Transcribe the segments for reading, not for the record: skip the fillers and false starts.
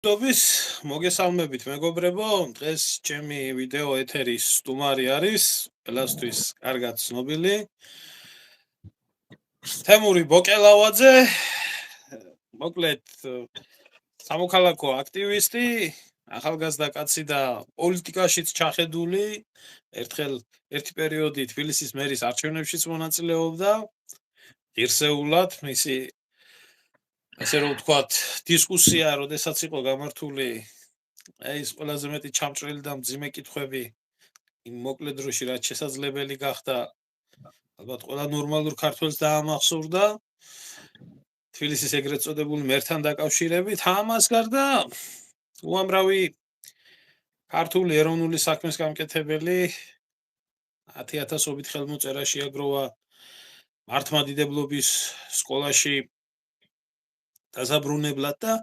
დობის მოგესალმებით მეგობრებო, დღეს ჩემი ვიდეო ეთერის სტუმარი არის, ყველასთვის კარგად ცნობილი თემური ბოკელავაძე, მოკლედ სამოქალაქო აქტივისტი, ახალგაზრდა კაცი და პოლიტიკაშიც ჩახედული, ერთი პერიოდი თბილისის მერის არჩევნებშიც მონაწილეობდა, ღირსეულად მისი ასე რომ ვთქვათ, დისკუსია, როდესაც იყო გამართული ეს ყველაზე მეტი ჩამჭრელი და მძიმე კითხვები იმ მოკლე დროში რაც შესაძლებელი გახდა ალბათ ყველა ნორმალურ ქართველს დაამახსოვრდა თბილისის ეგრეთ წოდებული მერთან დაკავშირებით ამას გარდა უამრავი ქართული ეროვნული საქმის გამკეთებელი 10,000-ობით ხელმოწერა შეაგროვა მართლმადიდებლობის სკოლაში დაზაბრუნებლად და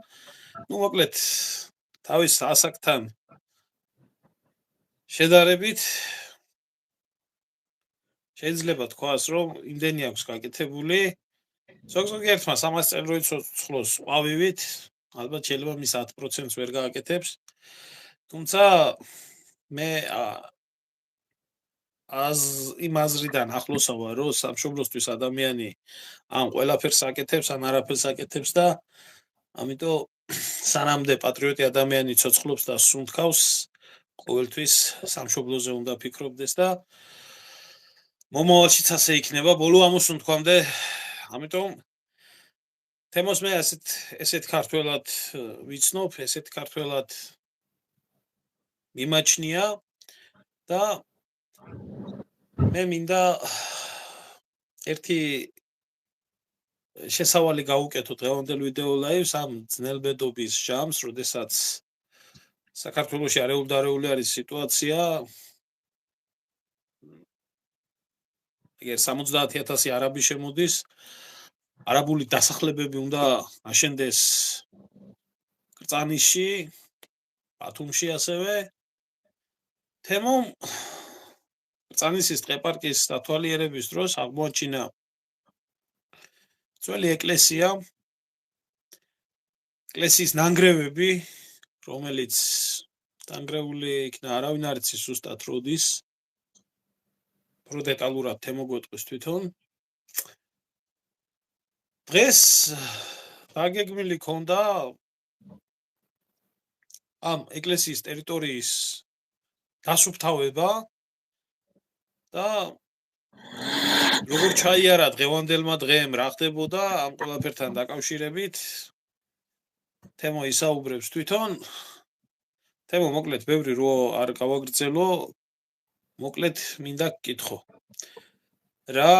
მოკლედ თავის ასაკთან შედარებით შეიძლება თქვას, რომ იმდენი აქვს გაკეთებული. ზოგ-ზოგი ერთმა 300 წელი როიცოცხლოს ყვავივით, ალბათ შეიძლება მის 10%-ს ვერ გააკეთებს. თუმცა მე იმ აზრიდან ახლოსა ვარ, რომ სამშობლოსთვის ადამიანი ან ყველაფერს აკეთებს, ან არაფერს აკეთებს და ამიტომ სანამდე პატრიოტი ადამიანი ცოცხლობს და სუნთქავს, ყოველთვის სამშობლოზე უნდა ფიქრობდეს და მომავალშიც ასე იქნება ბოლო ამოსუნთქვამდე. ამიტომ თემოს მე ესეთ ქართველად ვიცნობ, ესეთ ქართველად მიმაჩნია და მე მინდა ერთი შესავალი გავუკეთო დღევანდელ ვიდეო ლაივს ამ ძნელბედობის ჟამს, როდესაც საქართველოში არეულდარეული არის სიტუაცია. ეგერ 70,000 არაბი შემოდის, არაბული დასახლებები უნდა აშენდეს კრწანისში, ბათუმში ასევე. თემომ კრწანისის ტყეპარკის დათვალიერების დროს აღმოაჩინა ძველი ეკლესიის ნანგრევები, რომელიც დანგრეული იქნა, არავინ არ იცის ზუსტად როდის. დეტალურად თემო გვეტყვის თვითონ. დღეს დაგეგმილი ქონდა ამ ეკლესიის ტერიტორიის დასუფთავება და როგორ ჩაიარა დღევანდელმა დღემ რა ხდებოდა ამ ყველაფერთან დაკავშირებით თემო ისაუბრებს თვითონ. თემო მოკლედ ბევრი რო არ გავაგრძელო, მოკლედ მინდა გკითხო. რა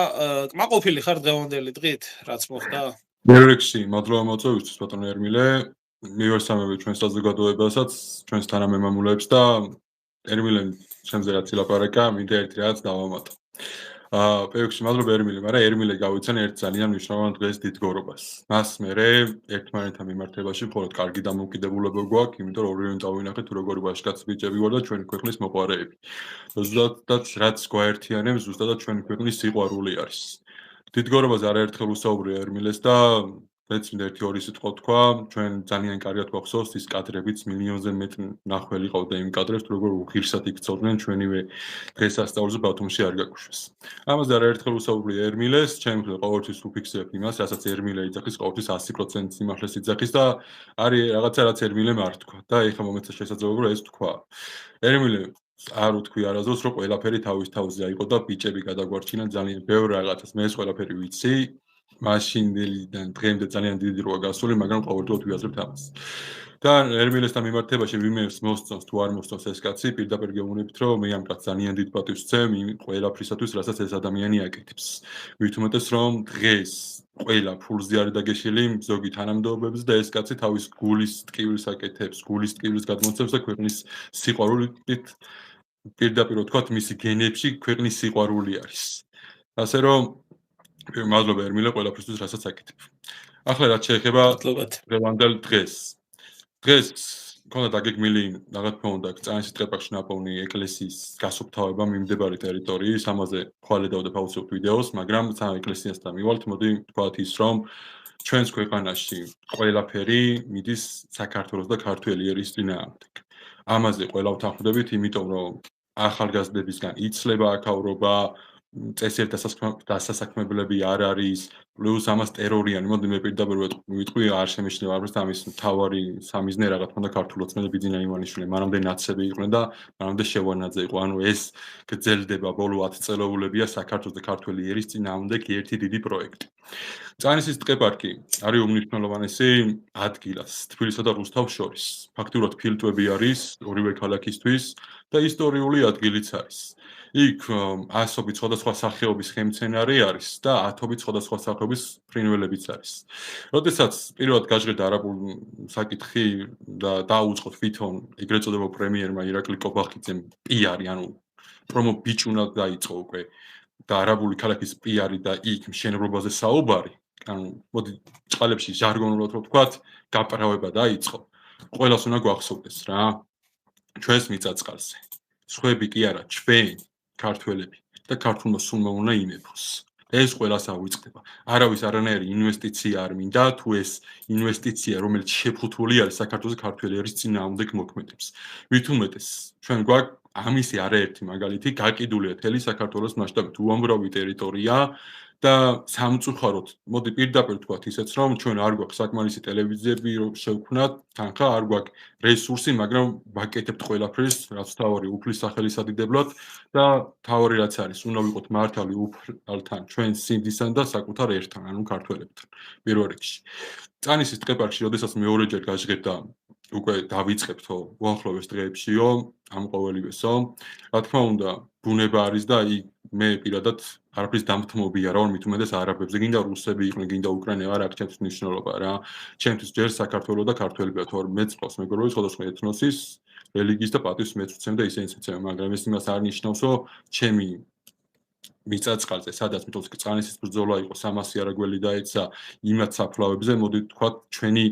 კმაყოფილი ხარ დღევანდელი დღით, რაც მოხდა? მერექსი, მადლობა მოწვევისთვის ბატონო ერმილე. მივესალმებით ჩვენს საზოგადოებასაც, ჩვენს თანამემამულეებს და ერმილემ ჩემზე რაც ილაპარაკა, მინდა ერთი რაღაც დავამატო. პეუქსი, მადლობა ერმილე, მაგრამ ერმილე გავიცან ერთ ძალიან მნიშვნელოვან დღეს დიდგორობას. მას მერე ერთმანეთთან მიმართებაში მხოლოდ კარგი დამოუკიდებლობა გვაქვს, იმიტომ რომ ორივე დავინახეთ თუ როგორი ვაჟკაც ბიჭები ვარ და ჩვენი ქვეყნის მოყვარეები. ზუსტად რაც გვაერთიანებს, ზუსტად ჩვენი ქვეყნის სიყვარული არის. დიდგორობაზე არაერთხელ ვუსაუბრე ერმილეს და მეც მინდა ერთი-ორი სიტყვა თქვა, ჩვენ ძალიან კარგად გვახსოვს ის კადრებიც მილიონზე მეტ ნახველი ყავდა იმ კადრებს, როგორ უღირსად იქცოდნენ ჩვენივე დღესასწაულზე ბათუმში არ გაგუშვეს. ამაზე არაერთხელ ვუსაუბრე ერმილეს, ჩემი მხრივ ყოველთვის ვფიქსირებ იმას, რასაც ერმილე იძახის, ყოველთვის 100% სიმართლეს იძახის და არის რაღაცა რაც ერმილემ არ თქვა და ეხლა მომეცა შესაძლებლობა რომ ეს თქვა. ერმილე არ ვთქვი არასდროს რომ ყველაფერი თავის თავზე აიყო და ბიჭები გადაგვარჩინა ძალიან ბევრ რაღაცას. მე ეს ყველაფერი ვიცი. მაშინდელიდან დღემდე ძალიან დიდი როა გასული, მაგრამ ყოველდღიურად ვიაზრებთ ამას. და ერმილესთან მიმართებაში ვინმე მოსწონს თუ არ მოსწონს ეს კაცი, პირდაპირ გეუბნებით რომ მე ამ კაცს ძალიან დიდ პატივს ვცემ იმ ყველაფრისათვის, რასაც ეს ადამიანი აკეთებს. მით უმეტეს რომ დღეს ყველა ფულზე არის დაგეშილი ზოგი თანამდებობებს და ეს კაცი თავის გულის ტკივილს აკეთებს, გულის ტკივილს გადმოცემს და ქვეყნის სიყვარულით პირდაპირ ვთქვათ, მისი გენებში ქვეყნის სიყვარული არის. ასე რომ მადლობა ერმილე ყველაფრისთვის, რასაც აკეთებ. ახლა რაც შეეხება დღევანდელ დღეს. დღეს მქონდა დაგეგმილი რაღაც ფონდა კრწანისის ტყეპარკში ნაპოვნი ეკლესიის გასუფთავება მიმდებარე ტერიტორიის, ამაზე ხვალე დავდებ აუცილებლად ვიდეოს, მაგრამ სამ ეკლესიასთან მივალთ, მოდი ვთქვათ ის რომ ჩვენს ქვეყანაში ყველაფერი მიდის საქართველოს და ქართველი ერის წინააღმდეგ. ამაზე ყველა ვთანხმდებით, იმიტომ რომ ახალგაზრდებისგან იცლება აქაურობა, წესიერ დასასაქმებლები არ არის, პლუს ამას ტერორიანი, მოდი მე პირდაპირ ვიტყვი, არ შემეშნდება არც ამის მთავარი სამიზნე რა თქმა უნდა ქართულოცნელი ბიძინა ივანიშვილი, მანამდე ნაცები იყვნენ და მანამდე შევარნაძე იყო. ანუ ეს გრძელდება ბოლო 10 წელოვულებია საქართველოს და ქართველი ერის წინააღმდეგ ერთი დიდი პროექტი. წანისის ტყეპარკი არის უმნიშვნელოვანესი ადგილას თბილისსა და რუსთავს შორის. ფაქტურად ფილტვები არის ორივე ქალაქისთვის და ისტორიული ადგილიც არის. იქ ასობით სხვადასხვა სახეობის ხემცენარე არის და ათობით სხვადასხვა სახეობის ფრინველებიც არის. როდესაც პირველად გაჟღერდა არაბულ საკითხი და დაუწყო თვითონ ეგრეთ წოდებულ პრემიერმა ირაკლი კობახიძემ პიარი, ანუ პრომო ბიჭუნად დაიწყო უკვე და არაბული ქალაქის პიარი და იქ მშენებლობაზე საუბარი, ანუ მოდი წყალებში ჟარგონულად რო ვთქვათ, გაპრავება დაიწყო. ყველას უნდა გვახსოვდეს რა. ჩვენს მიწა-წყალზე. სხვები კი არა, ჩვენ ქართველები და ქართულმა სულმა უნდა იმეფოს. ეს ყველას ავიწყდება. არავის არანაირი ინვესტიცია არ მინდა, თუ ეს ინვესტიცია, რომელიც შეფუთული არის საქართველოს ქართველი ერის წინააღმდეგ მოქმედებს. მით უმეტეს, ჩვენ გვაქვს ამისი არაერთი მაგალითი გაყიდულია მთელი საქართველოს მასშტაბით, უამრავი ტერიტორია და სამწუხაროდ, მოდი პირდაპირ ვთქვათ ისეც, რომ ჩვენ არ გვაქვს საკმარისი ტელევიზიები, რომ შევქმნათ თანხა, არ გვაქვს რესურსი, მაგრამ ვაკეთებთ ყველაფერს, რაც თავარი უფლის სახელისადიდებლად და თავარი რაც არის, უნდა ვიყოთ მართალი უფალთან, ჩვენ სიმდისთან და საკუთარ ერთთან, ანუ ქართველებთან. პირველ რიგში. წანისის ტყეპარკში, როდესაც მეორეჯერ გაჟღერდა უკვე დავიწყებთო უახლოეს დღეებშიო, ამ ყოველივესო. რა თქმა უნდა, ბუნება არის და მე პირადად არაფრის დამთმობია რა, მით უმეტეს არაბებზე, გინდა რუსები იყვნენ, გინდა უკრაინელი, არ აქვს ჩემთვის მნიშვნელობა რა. ჩემთვის ჯერ საქართველო და ქართველებია, თორ მეც ყავს მეგობრები სხვადასხვა ეთნოსის, რელიგიის და პატივს მეც ვცემ და ისინიც ეცემენ, მაგრამ ეს იმას არ ნიშნავს, რომ ჩემი მიწა-წყალზე, სადაც მithos წანისის ბრძოლა იყო 300 არაგველი დაეცა იმათ საფლავებზე, მოდი ვთქვათ, ჩვენი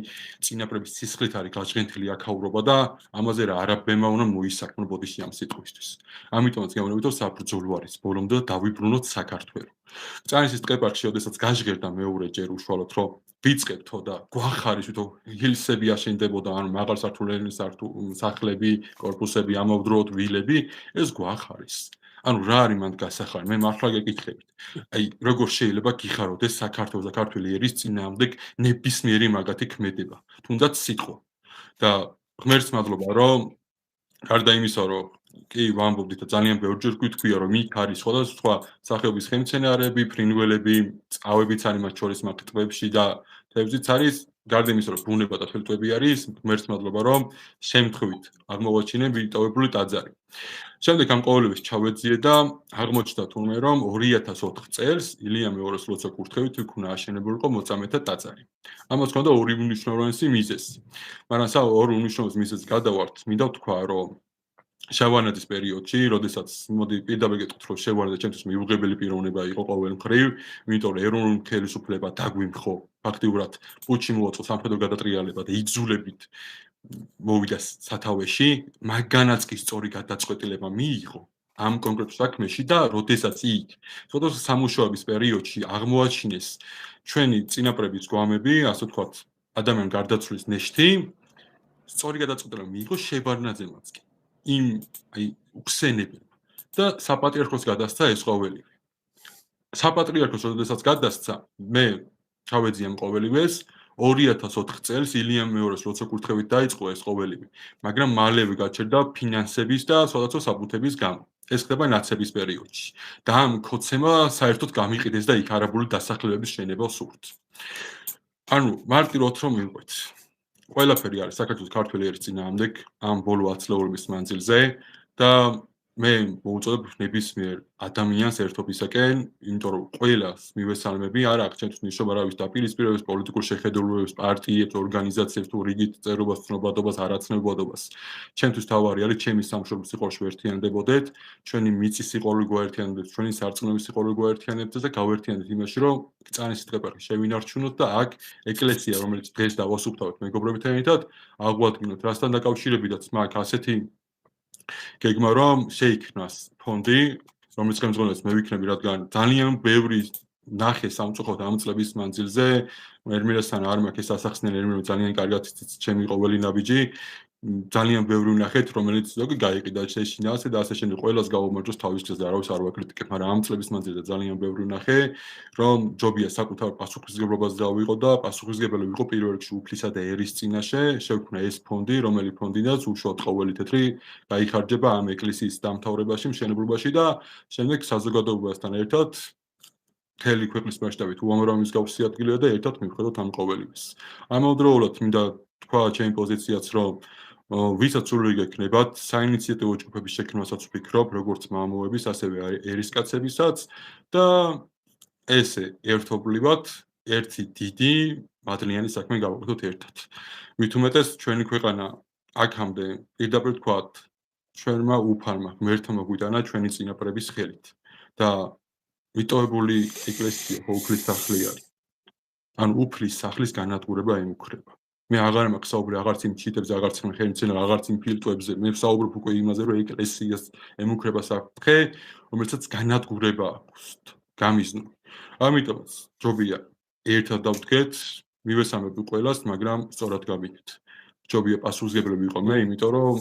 წინაპრების სისხლით არის გაჟღენთილი აქაურობა და ამაზე რა არაბებმა უნდა მოისაქმნო ბოდიში ამ სიტყვისთვის. ამიტომაც გამოვიდეთ, რომ საბრძოლო არის ბოლომდე დავიბრუნოთ საქართველო. წანისის ტყეპარკში, როდესაც გაჟღერდა მეორეჯერ უშუალოდ, რომ ვიწყებთო და გვახარის, ვითომ ჰილსები აშენდებოდა, ანუ მაღალსართულიანი სახლები, კორპუსები, ამავდროულად ვილები, ეს გვახარის. ანუ რა არის მანდ გასახარი? მე მართლა გეკითხებით. აი, როგორ შეიძლება გიხაროდეს საქართველოს და ქართული ერის წინააღმდეგ ნებისმიერი მაგათი ქმედება, თუნდაც სიტყვა. და ღმერთს მადლობა, რომ გარდა იმისა, რომ კი ვამბობდით და ძალიან ბევრჯერ გვიტყვია, რომ იქ არის სხვადასხვა სახეობის ხემცენარეები, ფრინველები, წავებიც არის მათ შორის მაგ ტბებში და თევზიც არის. გარდა იმისა, რომ ბუნება და ფილტვები არის, ღმერთს მადლობა, რომ შემთხვევით აღმოვაჩინე ვიტოვებული ტაძარი. შემდეგ ამ ყოველივეს ჩავეძიე და აღმოჩნდა თურმე რომ 2004 წელს ილია მეორეს ლოცვა კურთხევით იქ უნდა აშენებულიყო მოწამეთა ტაძარი. ამას ჰქონდა ორი მნიშვნელოვანი მიზეზი. მაგრამ ორ მნიშვნელოვან მიზეზს გადავართ, მინდა ვთქვა, რომ შევარნაძის პერიოდში, როდესაც მოდი პირდაპირ გეტყვით, რომ შევარნაძე ჩემთვის მიუღებელი პიროვნება იყო ყოველ მხრივ, იმიტომ რომ ეროვნული ხელისუფლება დაგვიმხო, ფაქტიურად პუტჩი მოაწყო სამხედრო გადატრიალება და იძულებით მოვიდა სათავეში, მაგანაც კი სწორი გადაწყვეტილება მიიღო ამ კონკრეტულ საქმეში და როდესაც იქ სხვადასხვა სამუშაოების პერიოდში აღმოაჩინეს ჩვენი წინაპრების გვამები, ასე ვთქვათ, ადამიან გარდაცვლის ნეშთი, სწორი გადაწყვეტილება მიიღო შევარნაძემაც კი. იმ აი უხსენებელმა და საპატრიარქოს გადასცა ეს ყოველივე. საპატრიარქოს როდესაც გადასცა, მე ჩავეძიე ამ ყოველივეს 2004 წელს ილია მეორეს ლოცვა კურთხევით დაიწყო ეს ყოველივე, მაგრამ მალევე გაჩერდა ფინანსების და სხვადასხვა საბუთების გამო. ეს ხდება ნაცების პერიოდში. და ამ ქოცემა საერთოდ გამიყიდეს და იქ არაბული დასახლებების შენება სურთ. ანუ მარტივად რომ მივყვეთ. ყველაფერი არის საქართველოს ქართველი ერის წინააღმდეგ ამ ბოლო 10 წლების მანძილზე და მე მოუწოდებ ნებისმიერ ადამიანს ერთობისაკენ, იმიტომ რომ ყველას მივესალმები, არ აქვს ჩემთვის ნიშნობა არავის დაპირისპირებებს, პოლიტიკურ შეხედულებებს, პარტიებს, ორგანიზაციებს თუ რიგით წერობას, ცნობადობას, არაცნობადობას. ჩემთვის თავარი არის ჩემი სამშობლოს სიყვარული ერთიანდებოდეთ, ჩვენი მიწის სიყვარული გვაერთიანებდეს, ჩვენი სარწმუნოების სიყვარული გვაერთიანებდეს და გავერთიანდეთ იმაში, რომ წანისის ტყეპარკი შევინარჩუნოთ და აქ ეკლესია, რომელიც დღეს დავასუფთავეთ მეგობრებთან ერთად, აღვადგინოთ, რასთან დაკავშირებითაც მაგ ასეთი გეგმა რომ შეიქმნას ფონდი, რომელიც ხელმძღვანელობს მე ვიქნები, რადგან ძალიან ბევრი ნახე სამწუხაროდ ამ წლების მანძილზე ერმილესთან არ მაქვს ეს ასახსნელი ერმილე ძალიან კარგად იცით ჩემი ყოველი ნაბიჯი ძალიან ბევრი ვნახეთ რომელიც ზოგი გაიყიდა შეშინაასე და ასე შემდეგ ყველას გავუმარჯოს თავის გზაზე არავის არ ვაკრიტიკებ მაგრამ ამ წლების მანძილზე ძალიან ბევრი ვნახე რომ ჯობია საკუთარ პასუხისმგებლობას დავიღო და პასუხისმგებელი ვიყო პირველ რიგში უფლისა და ერის წინაშე შევქმნა ეს ფონდი რომელიც ფონდიდანაც უშუალოდ ყოველი თეთრი გაიხარჯება ამ ეკლესიის დამთავრებაში მშენებლობაში და შემდეგ საზოგადოებასთან ერთად მთელი ქვეყნის მასშტაბით უამრავი მსგავსი ადგილია და ერთად მივხვდეთ ამ ყოველივეს. ამავდროულად მინდა თქვა ჩემი პოზიციაც რომ ვისაც სულ გექნებათ საინიციატივო ჯგუფების შექმნასაც ვფიქრობ როგორც მამოების ასევე ერისკაცებისაც და ესე ერთობლივად ერთი დიდი მადლიანი საქმე გავაკეთოთ ერთად. მით უმეტეს ჩვენი ქვეყანა აქამდე პირდაპირ ვთქვათ ჩვენმა უფალმა ღმერთმა მოგვიტანა ჩვენი წინაპრების ხელით და მიტოვებული ეკლესია უფლის სახლი არის. ან უფლის სახლის განადგურება ემუქრება. მე აღარ მაქვს საუბარი აღარც იმ ჩიტებზე, აღარც იმ ხელმძღვანელზე, აღარც იმ ფილტვებზე. მე ვსაუბრობ უკვე იმაზე, რომ ეკლესიას ემუქრება საფრთხე, რომელსაც განადგურება აქვს გამიზნული. ამიტომაც ჯობია ერთად დავდგეთ, მივესალმები ყველას, მაგრამ სწორად გავიგეთ. ჯობია პასუხისმგებლები ვიყო მე, იმიტომ რომ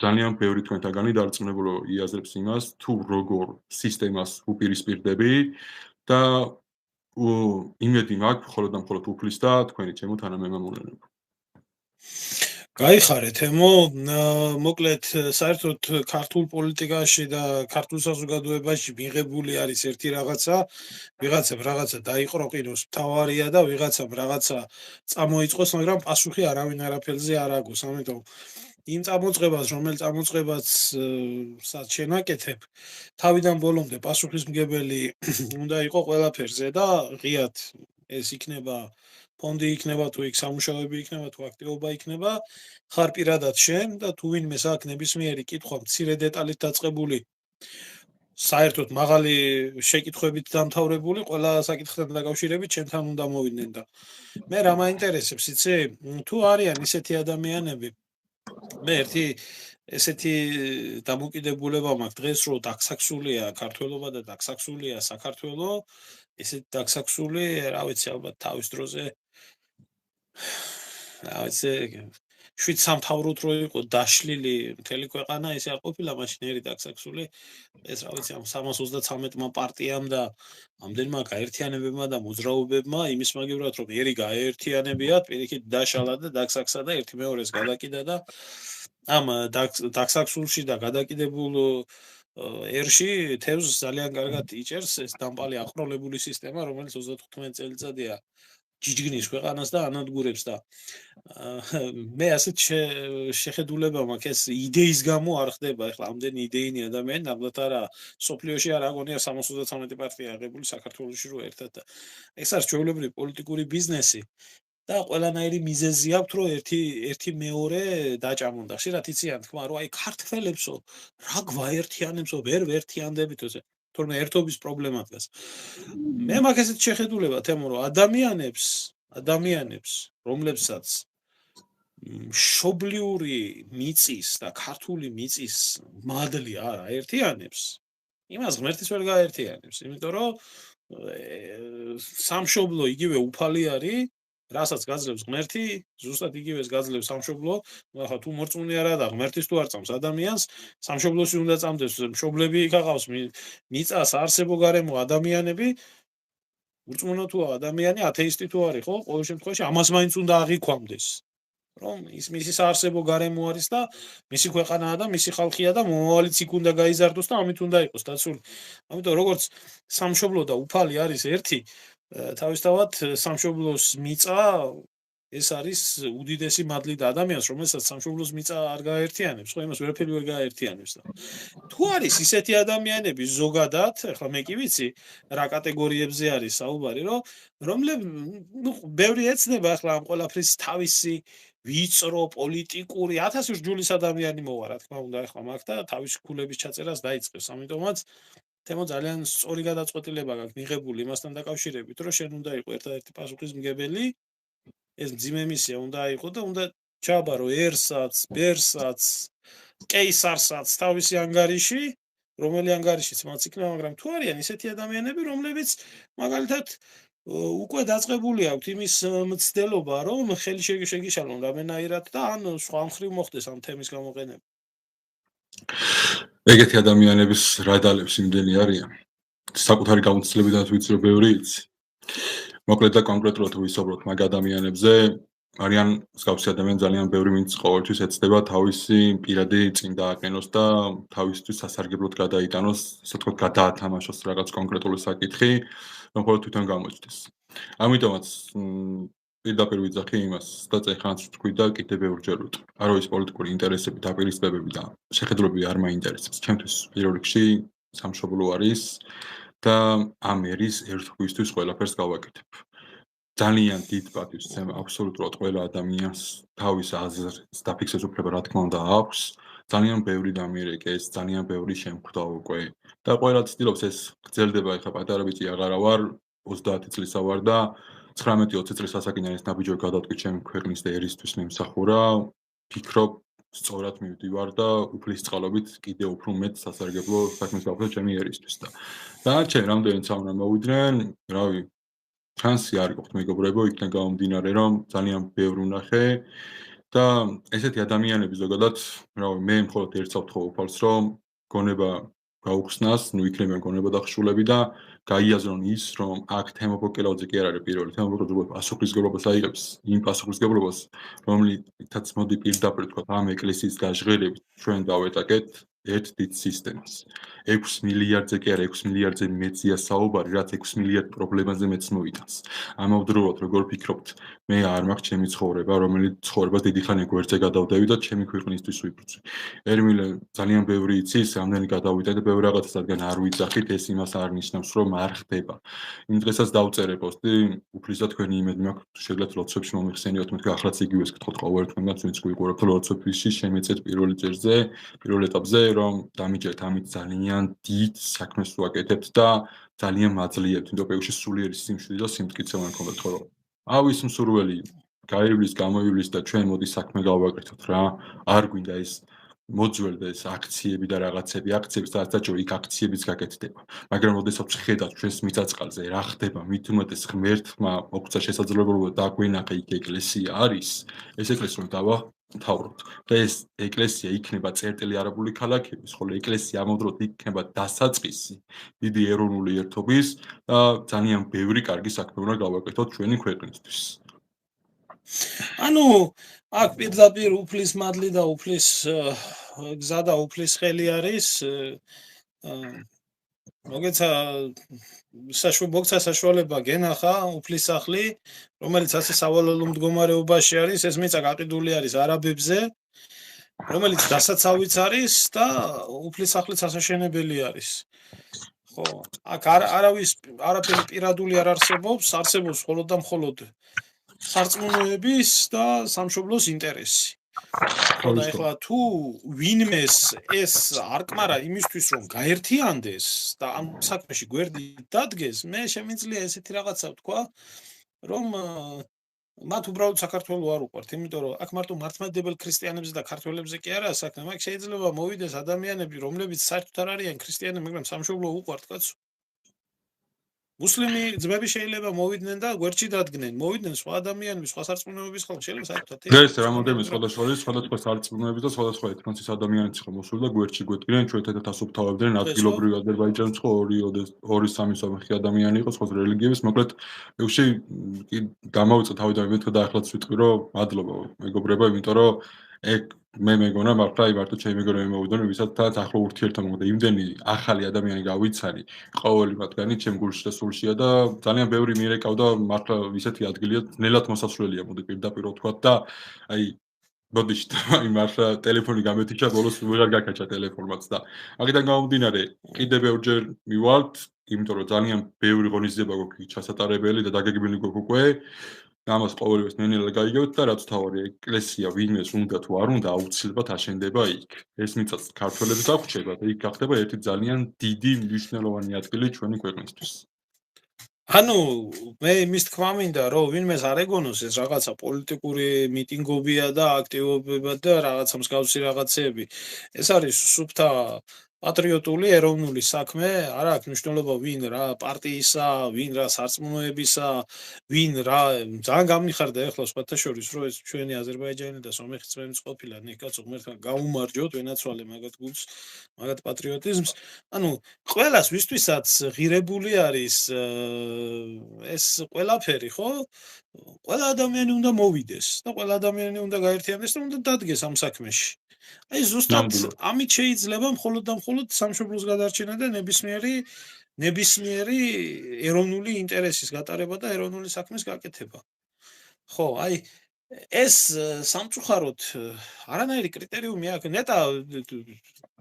ძალიან ბევრი თქვენთაგანი დარწმუნებულო იაზრებს იმას, თუ როგორ სისტემას უპირისპირდები და იმედი მაქვს მხოლოდ და მხოლოდ უფლის და თქვენი ჩემო თანამემამულეებო. გაიხარეთ ემო, მოკლედ საერთოდ ქართულ პოლიტიკაში და ქართულ საზოგადოებაში მიღებული არის ერთი რაღაცა, ვიღაცამ რაღაცა დაიყროყინოს მთავარია და ვიღაცამ რაღაცა წამოიწყოს, მაგრამ პასუხი არავინ არაფერზე არ აგოს, ამიტომ იმ წამოწყებას, რომელიც წამოწყებას შენაკეთებ, თავიდან ბოლომდე პასუხისმგებელი უნდა იყო ყველაფერზე და ღიად ეს იქნება ფონდი იქნება თუ იქ სამუშაოები იქნება თუ აქტივობა იქნება, ხარ პირადად შენ და თუ ვინმე აქვს ნებისმიერი კითხვა მცირე დეტალით დაწყებული, საერთოდ მაღალი შეკითხვებით დამთავრებული, ყველა საკითხთან დაკავშირებით ჩემთან უნდა მოვიდნენ და მე რა მაინტერესებს, იცი? თუ არიან ისეთი ადამიანები, მე ერთი ესეთი დამოკიდებულება მაქვს დღეს რომ დაქსაქსულია ქართველობა და დაქსაქსულია საქართველო, ესეთ დაქსაქსული, რა ვიცი, ალბათ თავის დროზე რა ვიცი, შვიდ სამთავროდ რო იყო დაშლილი მთელი ქვეყანა, ესე არ ყოფილა მაშინ ერი დაქსაქსული, ეს რა ვიცი, ამ 333 პარტიამ და ამდენმა გაერთიანებებმა და მოძრაობებმა იმის მაგივრად რომ ერი გაერთიანებიათ, პირიქით დაშალა და დაქსაქსა და ერთი მეორეს გადაკიდა და ამ დაქსაქსულში და გადაკიდებულ ერში თევზს ძალიან კარგად იჭერს ეს დამპალი აყროლებული სისტემა, რომელიც 35 წელიწადია ჯიჯგნის ქვეყანას და ანადგურებს და მე ასეთ შეხედულება მაქვს ეს იდეის გამო არ ხდება ახლა ამდენი იდეინი ადამიანი ნამდვილად არა სოფლიოში არ აგონია 73 პარტია აღებული საქართველოში რო ერთად და ეს არის ჩვეულებრივი პოლიტიკური ბიზნესი და ყველანაირი მიზეზი აქვს რომ ერთი მეორე დაჭამონ და ხშირად იციან თქმა რომ აი ქართველებსო რა გვაერთიანებსო ვერ ვერთიანდებით ესე თორემ ერთობის პრობლემა დგას მე მაქვს ესეთ შეხედულება თემო რომ ადამიანებს რომლებსაც მშობლიური მიწის და ქართული მიწის მადლი არ აერთიანებს იმას ღმერთის ვერ გააერთიანებს იმიტომ რომ სამშობლო იგივე უფალი არის რასაც გაძლევს ღმერთი, ზუსტად იგივეს გაძლევს სამშობლო, ახლა თუ მორწმუნე არა და ღმერთის თუ არ წამს ადამიანს, სამშობლოში უნდა წამდეს მშობლები იქ აღავს მიწას არსებო გარემო ადამიანები, მორწმუნე თუ ადამიანი, ათეისტი თუ არის, ხო? ყოველ შემთხვევაში ამას მაინც უნდა აღიქვამდეს. რომ ის მისი საარსებო გარემო არის და მისი ქვეყანაა და მისი ხალხია და მომავალიც იქ უნდა გაიზარდოს და ამით უნდა იყოს დაცული. ამიტომ როგორც სამშობლო და უფალი არის ერთი თავისთავად სამშობლოს მიწა ეს არის უდიდესი მადლი და ადამიანს რომელსაც სამშობლოს მიწა არ გააერთიანებს, ხო იმას ვერაფერი ვერ გააერთიანებს და თუ არის ისეთი ადამიანები ზოგადად, ახლა მე კი ვიცი რა კატეგორიებზე არის საუბარი, ნუ ბევრი ეცნება ახლა ამ ყველაფრის თავისი ვიწრო პოლიტიკური 1000 ჯულის ადამიანი მოვა რა თქმა უნდა ახლა მაგ და თავის ქულების ჩაწერას დაიწყებს, ამიტომაც თემო ძალიან სწორი გადაწყვეტილება გაქვს მიღებული იმასთან დაკავშირებით, რომ შენ უნდა იყო ერთადერთი პასუხისმგებელი, ეს მძიმე მისია უნდა იყო და უნდა ჩააბარო ერსაც, ბერსაც, კეისარსაც თავისი ანგარიში, რომელი ანგარიშიც მათ იქნება, მაგრამ თუ არიან ისეთი ადამიანები, რომლებიც მაგალითად უკვე დაწყებული აქვთ იმის მცდელობა, რომ ხელი შეგიშალონ რამენაირად და ან სხვა მხრივ მოხდეს ამ თემის გამოყენება. ეგეთი ადამიანების რადალებს იმდენი არიან. საკუთარი გამოცდილებიდან ვიცი რომ ბევრი იცი. მოკლედ და კონკრეტულად ვისაუბროთ მაგ ადამიანებზე, არიან მსგავსი ადამიანები ძალიან ბევრი, ვინც ყოველთვის ეცდება თავისი პირადი წინ დააყენოს და თავისთვის სასარგებლოდ გადაიტანოს, ასე ვთქვათ, გადაათამაშოს რაღაც კონკრეტული საკითხი, რომ ხოლმე თვითონ გამოჩნდეს. ამიტომაც პირდაპირ ვიძახი იმას და წეხანაც ვთქვი და კიდევ ბევრჯერ ვიტყვი. არ არის პოლიტიკური ინტერესები, დაპირისპირებები და შეხედულებები არ მაინტერესებს. ჩემთვის პირველ რიგში სამშობლო არის და ამ ერის ერთგვისთვის ყველაფერს გავაკეთებ. ძალიან დიდ პატივს ვცემ აბსოლუტურად ყველა ადამიანს თავის აზრს დაფიქსეს უფლება რა თქმა უნდა აქვს. ძალიან ბევრი დამიერეკეს, ძალიან ბევრი შემხვდა უკვე და ყველა ცდილობს ეს გრძელდება, ეხლა პატარა ბიჭი აღარა ვარ, 30 წლისა ვარ და 19-20 წლის ასაკიდან ეს ნაბიჯები გადავტყვი ჩემი ქვეყნის და ერისთვის მიმსახურა, ვფიქრობ სწორად მივდივარ და უფლის წყალობით კიდევ უფრო მეტ სასარგებლო საქმეს გავხდე ჩემი ერისთვის და დანარჩენი რამდენიც ამ მოვიდნენ, რავი, შანსი არ გქონდა მეგობრებო, იქიდან გამომდინარე, რომ ძალიან ბევრი ვნახე და ესეთი ადამიანები ზოგადად, რავი, მე მხოლოდ ერთს ავთხოვავს, რომ გონება გაუხსნას, ნუ იქნებიან გონება დახშულები და გაიაზრონ ის, რომ აქ თემობოკელაძე კი არ არის პირველი, თემობოკელაძე პასუხისმგებლობას აიღებს, იმ პასუხისმგებლობას, რომლითაც მოდი პირდაპირ თქვა ამ ეკლესიის გაჟღერებით ჩვენ დავეტაკეთ ერთ დიდ სისტემას. 6 მილიარდზე კი არა, 6 მილიარდზე მეტია საუბარი, რაც 6 მილიარდ პრობლემაზე მეც მოიტანს. ამავდროულად, როგორ ფიქრობთ, მე არ მაქვს ჩემი ცხოვრება, რომელიც ცხოვრებას დიდი ხანია გვერდზე გადავდევი და ჩემი ქვეყნისთვის ვიბრძვი. ერმილე ძალიან ბევრი იცის, რამდენი გადავიდა და ბევრი რაღაცას რადგან არ ვიძახით, ეს იმას არ ნიშნავს, რომ არ ხდება. იმ დღესაც დავწერე პოსტი, უფლისა თქვენი იმედი მაქვს, შეგიძლიათ ლოცვებში მომიხსენიოთ, მეთქე ახლაც იგივეს გთხოვთ ყოველ თქვენგანს, ვინც გვიყურებთ ლოცვებში, შემეწეთ პირველ ეტაპზე, პირველ ეტაპზე, რომ დამიჯერთ ამით ძალიან დიდ საქმეს ვაკეთებთ და ძალიან მაძლიერებთ, იმიტომ რომ ეუში სულიერი სიმშვიდე და სიმტკიცე უნდა გქონდეთ, ხო? ავის მსურველი გაივლის, გამოივლის და ჩვენ მოდი საქმე გავაკეთოთ რა. არ გვინდა ეს მოძველდეს აქციები და რაღაცები, აქციებს და საჭირო იქ აქციებიც გაკეთდება. მაგრამ ოდესაც ხედავთ ჩვენს მიწაწყალზე რა ხდება, მით უმეტეს ღმერთმა მოგცა შესაძლებლობა დაგვენახა იქ ეკლესია არის, ეს ეკლესია დავთავროთ. და ეს ეკლესია იქნება წერტილი არაბული ქალაქების, ხოლო ეკლესია ამავდროულად იქნება დასაწყისი დიდი ეროვნული ერთობის და ძალიან ბევრი კარგი საქმე უნდა გავაკეთოთ ჩვენი ქვეყნისთვის. ანუ აქ პირდაპირ უფლის მადლი და უფლის გზა და უფლის ხელი არის. მოგცა საშუალება გენახა უფლის სახლი, რომელიც ასე სავალალო მდგომარეობაში არის, ეს მიწა გაყიდული არის არაბებზე, რომელიც დასაცავიც არის და უფლის სახლიც ასაშენებელი არის. ხო, აქ არაფერი პირადული არ არსებობს, არსებობს მხოლოდ და მხოლოდ სარწმუნოების და სამშობლოს ინტერესი. და ეხლა თუ ვინმეს ეს არ კმარა იმისთვის რომ გაერთიანდეს და ამ საქმეში გვერდი დადგეს, მე შემიძლია ესეთი რაღაცა ვთქვა, რომ მათ უბრალოდ საქართველო არ უყვართ, იმიტომ რომ აქ მარტო მართლმადიდებელ ქრისტიანებზე და ქართველებზე კი არაა საქმე, მაგ შეიძლება მოვიდეს ადამიანები, რომლებიც საერთოდ არ არიან ქრისტიანები, მაგრამ სამშობლო უყვართ, კაცო. მუსლიმი ძმები შეიძლება მოვიდნენ და გვერდში დადგნენ, მოვიდნენ სხვა ადამიანები, სხვა სარწმუნოების ხალხი, შეიძლება საერთოდ ეს რამოდენიმე სხვადასხვა სარწმუნოების და სხვადასხვა ეთნოსის ადამიანიც ხო მოსულ და გვერდში გვედგნენ, ჩვენ ერთად ასუფთავებდნენ ადგილობრივი აზერბაიჯანს ხო 2-3 სამი ადამიანი იყო სხვა რელიგიების, მოკლედ ეუში გამოვიწა თავიდან მეთქე და ახლაც ვიტყვი რომ მადლობა მეგობრებო, იმიტომ რომ ეგ მე მეგონა მართლა იმართო ჩემი მეგობრები მოვიდნენ, ვისაც ახლო ურთიერთობა მოხდა. იმდენი ახალი ადამიანი გავიცანი, ყოველი მათგანი ჩემ გულში და სულშია და ძალიან ბევრი მიერეკავდა, მართლა ისეთი ადგილია, ნელად მოსასვლელია, მოდი პირდაპირ ვთქვა და აი ბოდიშ აი მართლა ტელეფონი გამეთიშა, ბოლოს ვეღარ გაკაჩა ტელეფონმაც და აქედან გამომდინარე, კიდევ ბევრჯერ მივალთ, იმიტომ რომ ძალიან ბევრი ღონისძიება გვაქვს ჩასატარებელი და დაგეგმილი გვაქვს უკვე. ამას ყოველივეს ნენელა გაიგებთ და რაც თავარი ეკლესია ვინმეს უნდა თუ არ უნდა აუცილებლად აშენდება იქ. ეს მიწაც ქართველებს აღრჩება და იქ გახდება ერთი ძალიან დიდი მნიშვნელოვანი ადგილი ჩვენი ქვეყნისთვის. ანუ მე იმის თქმა მინდა რომ ვინმეს არ ეგონოს ეს რაღაცა პოლიტიკური მიტინგობია და აქტივობება და რაღაცა მსგავსი რაღაცეები. ეს არის სუფთა პატრიოტული ეროვნული საქმე არ აქვს მნიშვნელობა ვინ რა პარტიისა, ვინ რა სარწმუნოებისა, ვინ რა ძალიან გამიხარდა ეხლა სხვათა შორის რომ ეს ჩვენი აზერბაიჯანი და სომეხიც მეც ყოფილა ნიკაცო ღმერთთან გაუმარჯოთ ვენაცვალე მაგათ გულს, მაგათ პატრიოტიზმს. ანუ ყველას ვისთვისაც ღირებული არის ეს ყველაფერი, ხო? ყველა ადამიანი უნდა მოვიდეს და ყველა ადამიანი უნდა გაერთიანდეს და უნდა დადგეს ამ საქმეში. აი ზუსტად ნამდვილად. ამით შეიძლება მხოლოდ და მხოლოდ სამშობლოს გადარჩენა და ნებისმიერი ეროვნული ინტერესის გატარება და ეროვნული საქმის გაკეთება. ხო, აი ეს სამწუხაროდ არანაირი კრიტერიუმი აქვს. ნეტა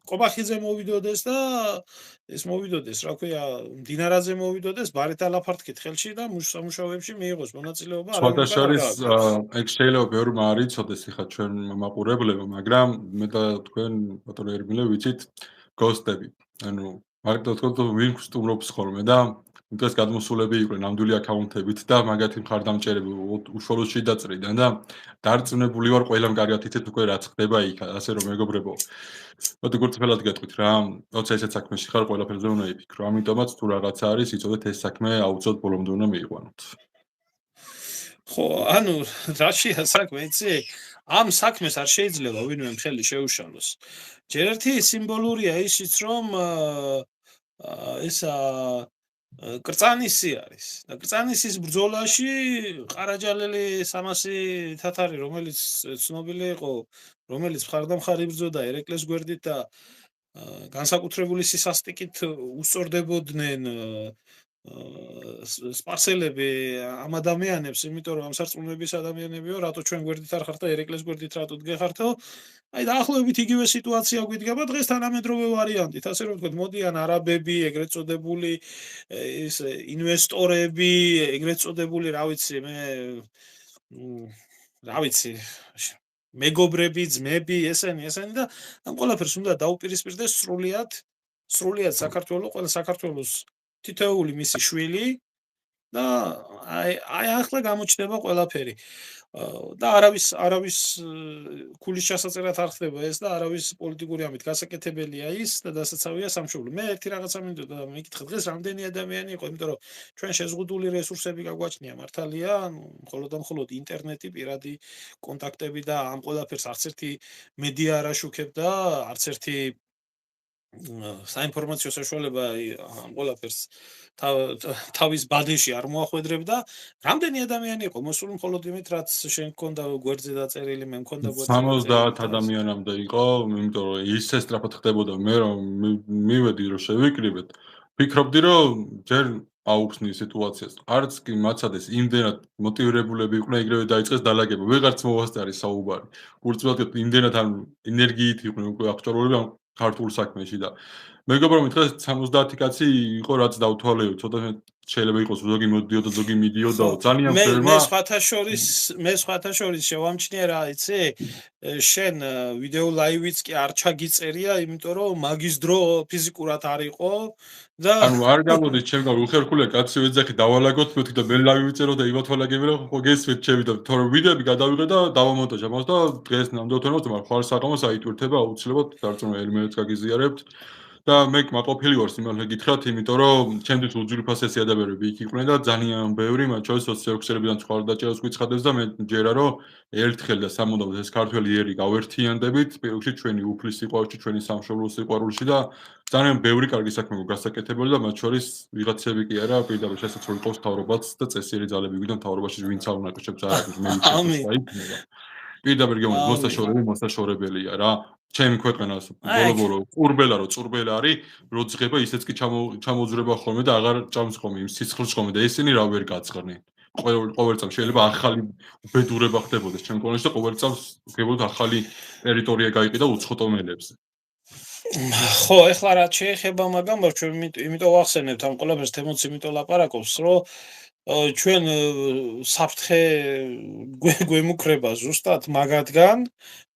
კობახიძე მოვიდოდეს და ეს მოვიდოდეს, რა ქვია, მდინარაძე მოვიდოდეს, ბარეთ ალაფართკით ხელში და მუშაობებში მიიღოს მონაწილეობა, სხვათა არავინ შორის არ გააკეთებს. ეგ შეიძლება ბევრმა არ იცოდეს ხა ჩვენ მაყურებლებმა, მაგრამ მე და თქვენ ბატონო ერმილე ვიცით გოსტები. ანუ მარტო თქო ვინ სტუმრობს ხოლმე და დღეს გადმოსულები იყვნენ ნამდვილი აკაუნტებით და მაგათი მხარდამჭერები უშუალოდ შედაწრიდან და დარწმუნებული ვარ ყველამ კარგად იცით უკვე რაც ხდება იქ, ასე რომ მეგობრებო. მოდი გულწრფელად გეტყვით რა, როცა ესეც საქმეში ხარ ყველაფერზე უნდა იფიქრო. ამიტომაც თუ რაღაცა არის, იცოდეთ ეს საქმე აუცილებლად ბოლომდე უნდა მიიყვანოთ. ხო, ანუ რაშია საქმე, იცი? ამ საქმეს არ შეიძლება ვინმე ხელი შეუშალოს. ჯერ ერთი სიმბოლურია ისიც, რომ ესა კრწანისი არის. და კრწანისის ბრძოლაში ყარაჯალელი 300 თათარი, რომელიც ცნობილი იყო, რომელიც მხარდამხარ იბრძოდა ერეკლეს გვერდით და განსაკუთრებული სისასტიკით უსწორდებოდნენ სპარსელები ამ ადამიანებს, იმიტომ რომ ამ სარწმუნოების ადამიანებიო, რატო ჩვენ გვერდით არ ხართ და ერეკლეს გვერდით რატო დგეხართო? აი დაახლოებით იგივე სიტუაცია გვიდგება დღეს თანამედროვე ვარიანტით, ასე რომ ვთქვათ, მოდიან არაბები, ეგრეთ წოდებული ეს ინვესტორები, ეგრეთ წოდებული, რა ვიცი, რა ვიცი, მეგობრები, ძმები, ესენი და ამ ყველაფერს უნდა დაუპირისპირდეს სრულიად საქართველოს, ყველა საქართველოს თითოეული მისი შვილი და აი ახლა გამოჩნდება ყველაფერი. და არავის ქულის ჩასაწერად არ ხდება ეს და არავის პოლიტიკური ამით გასაკეთებელია ის და დასაცავია სამშობლო. მე ერთი რაღაცა მინდოდა მეკითხა დღეს რამდენი ადამიანი იყო, იმიტომ რომ ჩვენ შეზღუდული რესურსები გაგვაჩნია მართალია, მხოლოდ და მხოლოდ ინტერნეტი, პირადი კონტაქტები და ამ ყველაფერს არც ერთი მედია არ აშუქებდა, არც ერთი საინფორმაციო საშუალება ამ ყველაფერს თავის ბადეში არ მოახვედრებდა. რამდენი ადამიანი იყო მოსული მხოლოდ იმით, რაც შენ გქონდა გვერდზე დაწერილი, მე მქონდა გვერდზე 70 ადამიანამდე იყო, იმიტომ რომ ისე სწრაფად ხდებოდა, მე რომ მივედი რომ შევიკრიბეთ, ვფიქრობდი რომ ჯერ აუხსნი სიტუაციას. არც კი მაცადეს იმდენად მოტივირებულები იყვნენ, ეგრევე დაიწყეს დალაგება. ვეღარც მოვასწარი საუბარი. გულწრფელად იმდენად ან ენერგიით იყვნენ უკვე აღჭურვილები ამ ქართულ საქმეში და მეგობრებო დღეს 70 κაცი იყო რაც დავთვალეო, ცოტა შეიძლება იყოს ზოგი მოდიოდა, ზოგი მიდიოდა, ძალიან მე სხვათა შორის შევამჩნიე რა, იცი? შენ ვიდეო ლაივიც კი არ ჩაგიწერია, იმიტომ რომ მაგის დრო ფიზიკურად არ იყო და ანუ არ გამოდის ჩემგან უხერხულე კაცი ვეძახი დავალაგოთ მეთქი და მე ლაივი ვიწერო და იმათვალაგები რა ხო გესვით ჩემი და თორემ ვიდეოები გადავიღე და დავამონტაჟე მას და დღეს ნამდვილად თორემ მაგრამ ხარ საღამოს აიტვირთება აუცილებლად დარწმუნებული ელმეც გაგიზიარებთ და მე კმაყოფილი ვარ სიმართლე გითხრათ, იმიტომ რომ ჩემთვის უძვირფასესი ადამიანები იქ იყვნენ და ძალიან ბევრი, მათ შორის სოციალურებიდან სხვა დაჭერას გვიცხადებს და მე ჯერა რომ ერთხელ და სამუდამოდ ეს ქართველი ერი გავერთიანდებით, პირველში ჩვენი უფლის სიყვარულში, ჩვენი სამშობლოს სიყვარულში და ძალიან ბევრი კარგი საქმე გასაკეთებელი და მათ შორის ვიღაცები კი არა, პირდაპირ შესაც რო იყოს თავრობაც და წესიერი ძალები გვიდან თავრობაში ვინც არ უნდა კეთებს არ არის მე ვიცი. პირდაპირ გემოს მოსაშორებელია რა. ჩემი ქვეყანას ბოლო-ბოლო ყურბელა რო წურბელა არის, რო ძღება ისეც კი ჩამოძრება ხოლმე და აღარ ჭამს ხოლმე იმ სიცხლს ხოლმე და ესენი რა ვერ გაწყრნენ. ყოველ წამს შეიძლება ახალი უბედურება ხდებოდეს ჩემ კოლონიაში და ყოველ წამს გებოთ ახალი ტერიტორია გაიყიდა უცხოტომელებზე. ხო, ეხლა რა შეეხება მაგამ, ჩვენ იმიტომ ვახსენებთ ამ ყველაფერს თემოც იმიტომ ლაპარაკობს, რომ ჩვენ საფრთხე გვემუქრება ზუსტად მაგათგან,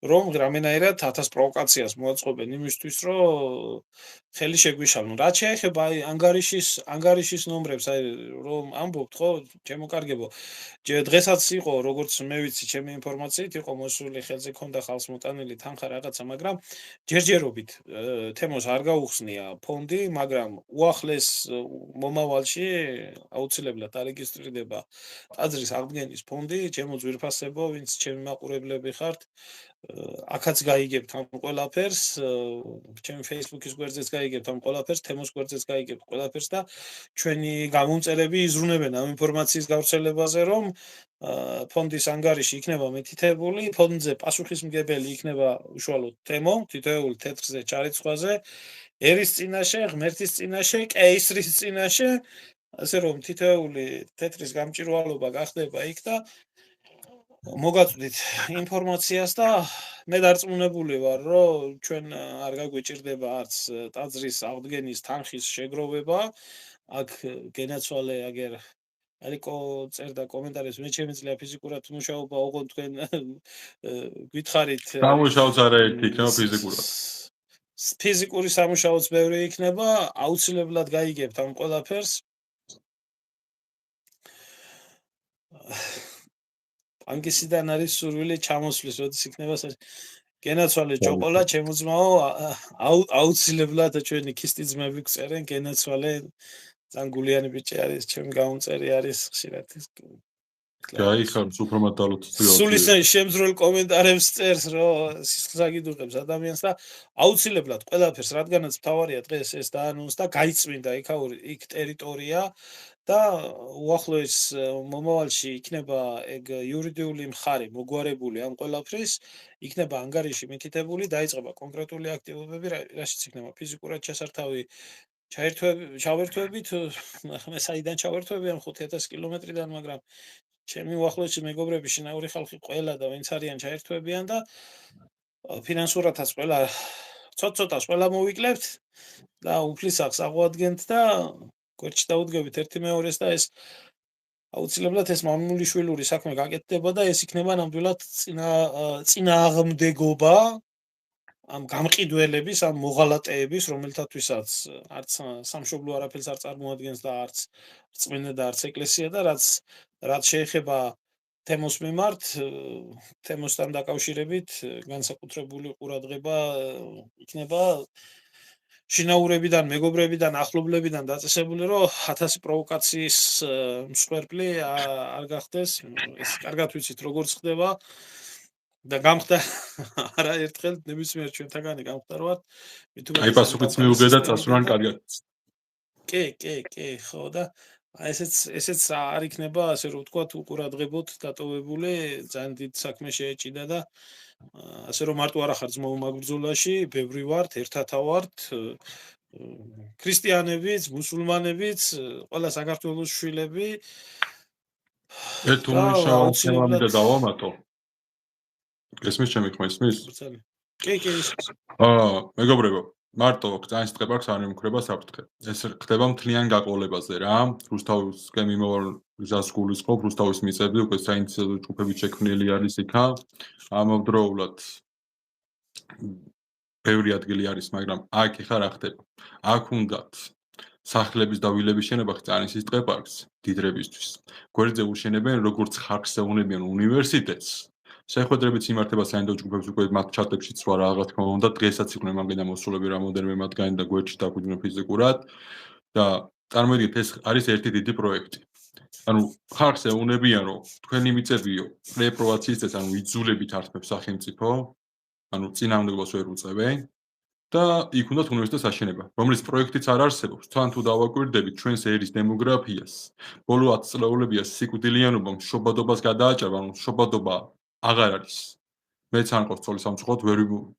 რომ რამენაირად 1000 პროვოკაციას მოაწყობენ იმისთვის, რომ ხელი შეგვიშალონ. რაც შეეხება აი ანგარიშის ნომრებს, აი რომ ამბობთ, ხო, ჩემო კარგებო, დღესაც იყო, როგორც მე ვიცი, ჩემი ინფორმაციით იყო მოსული ხელზე ქონდა ხალხს მოტანილი თანხა რაღაცა, მაგრამ ჯერჯერობით თემოს არ გაუხსნია ფონდი, მაგრამ უახლეს მომავალში აუცილებლად არეგისტრირდება ტაძრის აღდგენის ფონდი, ჩემო ძვირფასებო, ვინც ჩემი მაყურებლები ხართ, აქაც გაიგებთ ამ ყველაფერს, ჩემი Facebook-ის გვერდზეც გაიგებთ ამ ყველაფერს, თემოს გვერდზეც გაიგებთ ყველაფერს და ჩვენი გამომწერები იზრუნებენ ამ ინფორმაციის გავრცელებაზე, რომ ფონდის ანგარიში იქნება მითითებული, ფონდზე პასუხისმგებელი იქნება უშუალოდ თემო, თითოეული თეთრზე ჩარიცხვაზე, ერის წინაშე, ღმერთის წინაშე, კეისრის წინაშე, ასე რომ თითოეული თეთრის გამჭირვალობა გახდება იქ და მოგაწვდით ინფორმაციას და მე დარწმუნებული ვარ, რომ ჩვენ არ გაგვეჭირდება არც ტაძრის აღდგენის თანხის შეგროვება, აქ გენაცვალე აგერ ალიკო წერდა კომენტარებს, მე შემიძლია ფიზიკურად მუშაობა ოღონდ თქვენ გითხარით. სამუშაოც არაერთი იქნება ფიზიკურად. ფიზიკური სამუშაოც ბევრი იქნება, აუცილებლად გაიგებთ ამ ყველაფერს. ანგისიდან არის სურვილი ჩამოსვლის, როდის იქნება გენაცვალე ჯოყოლა, ჩემო ძმაო, აუცილებლად ჩვენი ქისტი ძმები გწერენ, გენაცვალე ზანგულიანი ბიჭი არის, ჩემი გამომწერი არის ხშირად. გაიხარს უფრო მეტალოთ. სულის შემძრელ კომენტარებს წერს, რომ სისხლს აგიდუღებს ადამიანს და აუცილებლად ყველაფერს, რადგანაც მთავარია დღეს ეს დაანონს და გაიწმინდა იქ ტერიტორია და უახლოეს მომავალში იქნება ეგ იურიდიული მხარე მოგვარებული ამ ყველაფრის, იქნება ანგარიში მითითებული, დაიწყება კონკრეტული აქტივობები, რაშიც იქნება ფიზიკურად ჩასართავი ჩავერთვებით, მე საიდან ჩავერთვები ამ 5000 კილომეტრიდან, მაგრამ ჩემი უახლოესი მეგობრები, შინაური ხალხი ყველა და ვინც არიან ჩაერთვებიან და ფინანსურათაც ყველა ცოტ-ცოტას ყველა მოვიკლებთ და უფლისახს აღვადგენთ და გვერდში დაუდგებით ერთი მეორეს და ეს აუცილებლად ეს მამულიშვილური საქმე გაკეთდება და ეს იქნება ნამდვილად წინააღმდეგობა ამ გამყიდველების, ამ მოღალატეების, რომელთათვისაც არც სამშობლო არაფერს არ წარმოადგენს და არც რწმენა და არც ეკლესია და რაც შეეხება თემოს მიმართ, თემოსთან დაკავშირებით განსაკუთრებული ყურადღება იქნება შინაურებიდან, მეგობრებიდან, ახლობლებიდან დაწესებული, რომ 1000 პროვოკაციის მსხვერპლი არ გახდეს. ეს კარგად ვიცით, როგორც ხდება. და გამხდა არაერთხელ ნებისმიერ ჩვენთაგანი გამხდა რომ აი პასუხიც მიუღე და წასულან კარგად. კი, ხო და ესეც არ იქნება, ასე რომ ვთქვათ, უყურადღებოთ დატოვებული, ძალიან დიდ საქმე შეეჭიდა და ასე რომ მარტო არ ახარ ძმაო მაგბრძოლაში, ბევრი ვართ, ერთათა ვართ, ქრისტიანებიც, მუსულმანებიც, ყველა საქართველოს შვილები. ერთ უმნიშვნელოვანეს თემამდე დავამატო. ესმის ჩემი ხმა ისმის? კი. მეგობრებო, მარტო გზანის ტყეპარკს არ მიმუქრება საფრთხე. ეს ხდება მთლიან გაყოლებაზე რა. რუსთავისკენ მიმავალ გზას გულისხმობ, რუსთავის მიწები უკვე საინტერესო ჯგუფებით შექმნილი არის იქა. ამავდროულად ბევრი ადგილი არის, მაგრამ აქ ხა რა ხდება? აქ უნდათ სახლების და ვილების შენობა ხწანისის ტყეპარკს დიდრებისთვის. გვერდზე უშენებენ როგორც ხარკს ეუნებიან უნივერსიტეტს. შეხვედრებიც იმართება საინდო ჯგუფებს უკვე მათ ჩატებშიც რა რაღაც თქმა უნდა დღესაც იყვნენ მაგენა მოსულები რამოდენიმე მათგანი და გვერდში დაგვიდნენ ფიზიკურად და წარმოიდგინეთ ეს არის ერთი დიდი პროექტი. ანუ ხარკს ეუნებიან რომ თქვენი მიწებიო რეპროვაციის წესს ანუ იძულებით ართმევს სახელმწიფო ანუ წინააღმდეგობას ვერ უწევენ და იქ უნდათ უნივერსიტეტის აშენება რომლის პროექტიც არ არსებობს თან თუ დავაკვირდებით ჩვენს ერის დემოგრაფიას ბოლო 10 წლეულებია სიკვდილიანობა მშობადობას გადააჭარბა ანუ მშობადობა აღარ არის მეც არ მყავს ცოლის სამწუხაროდ ვერ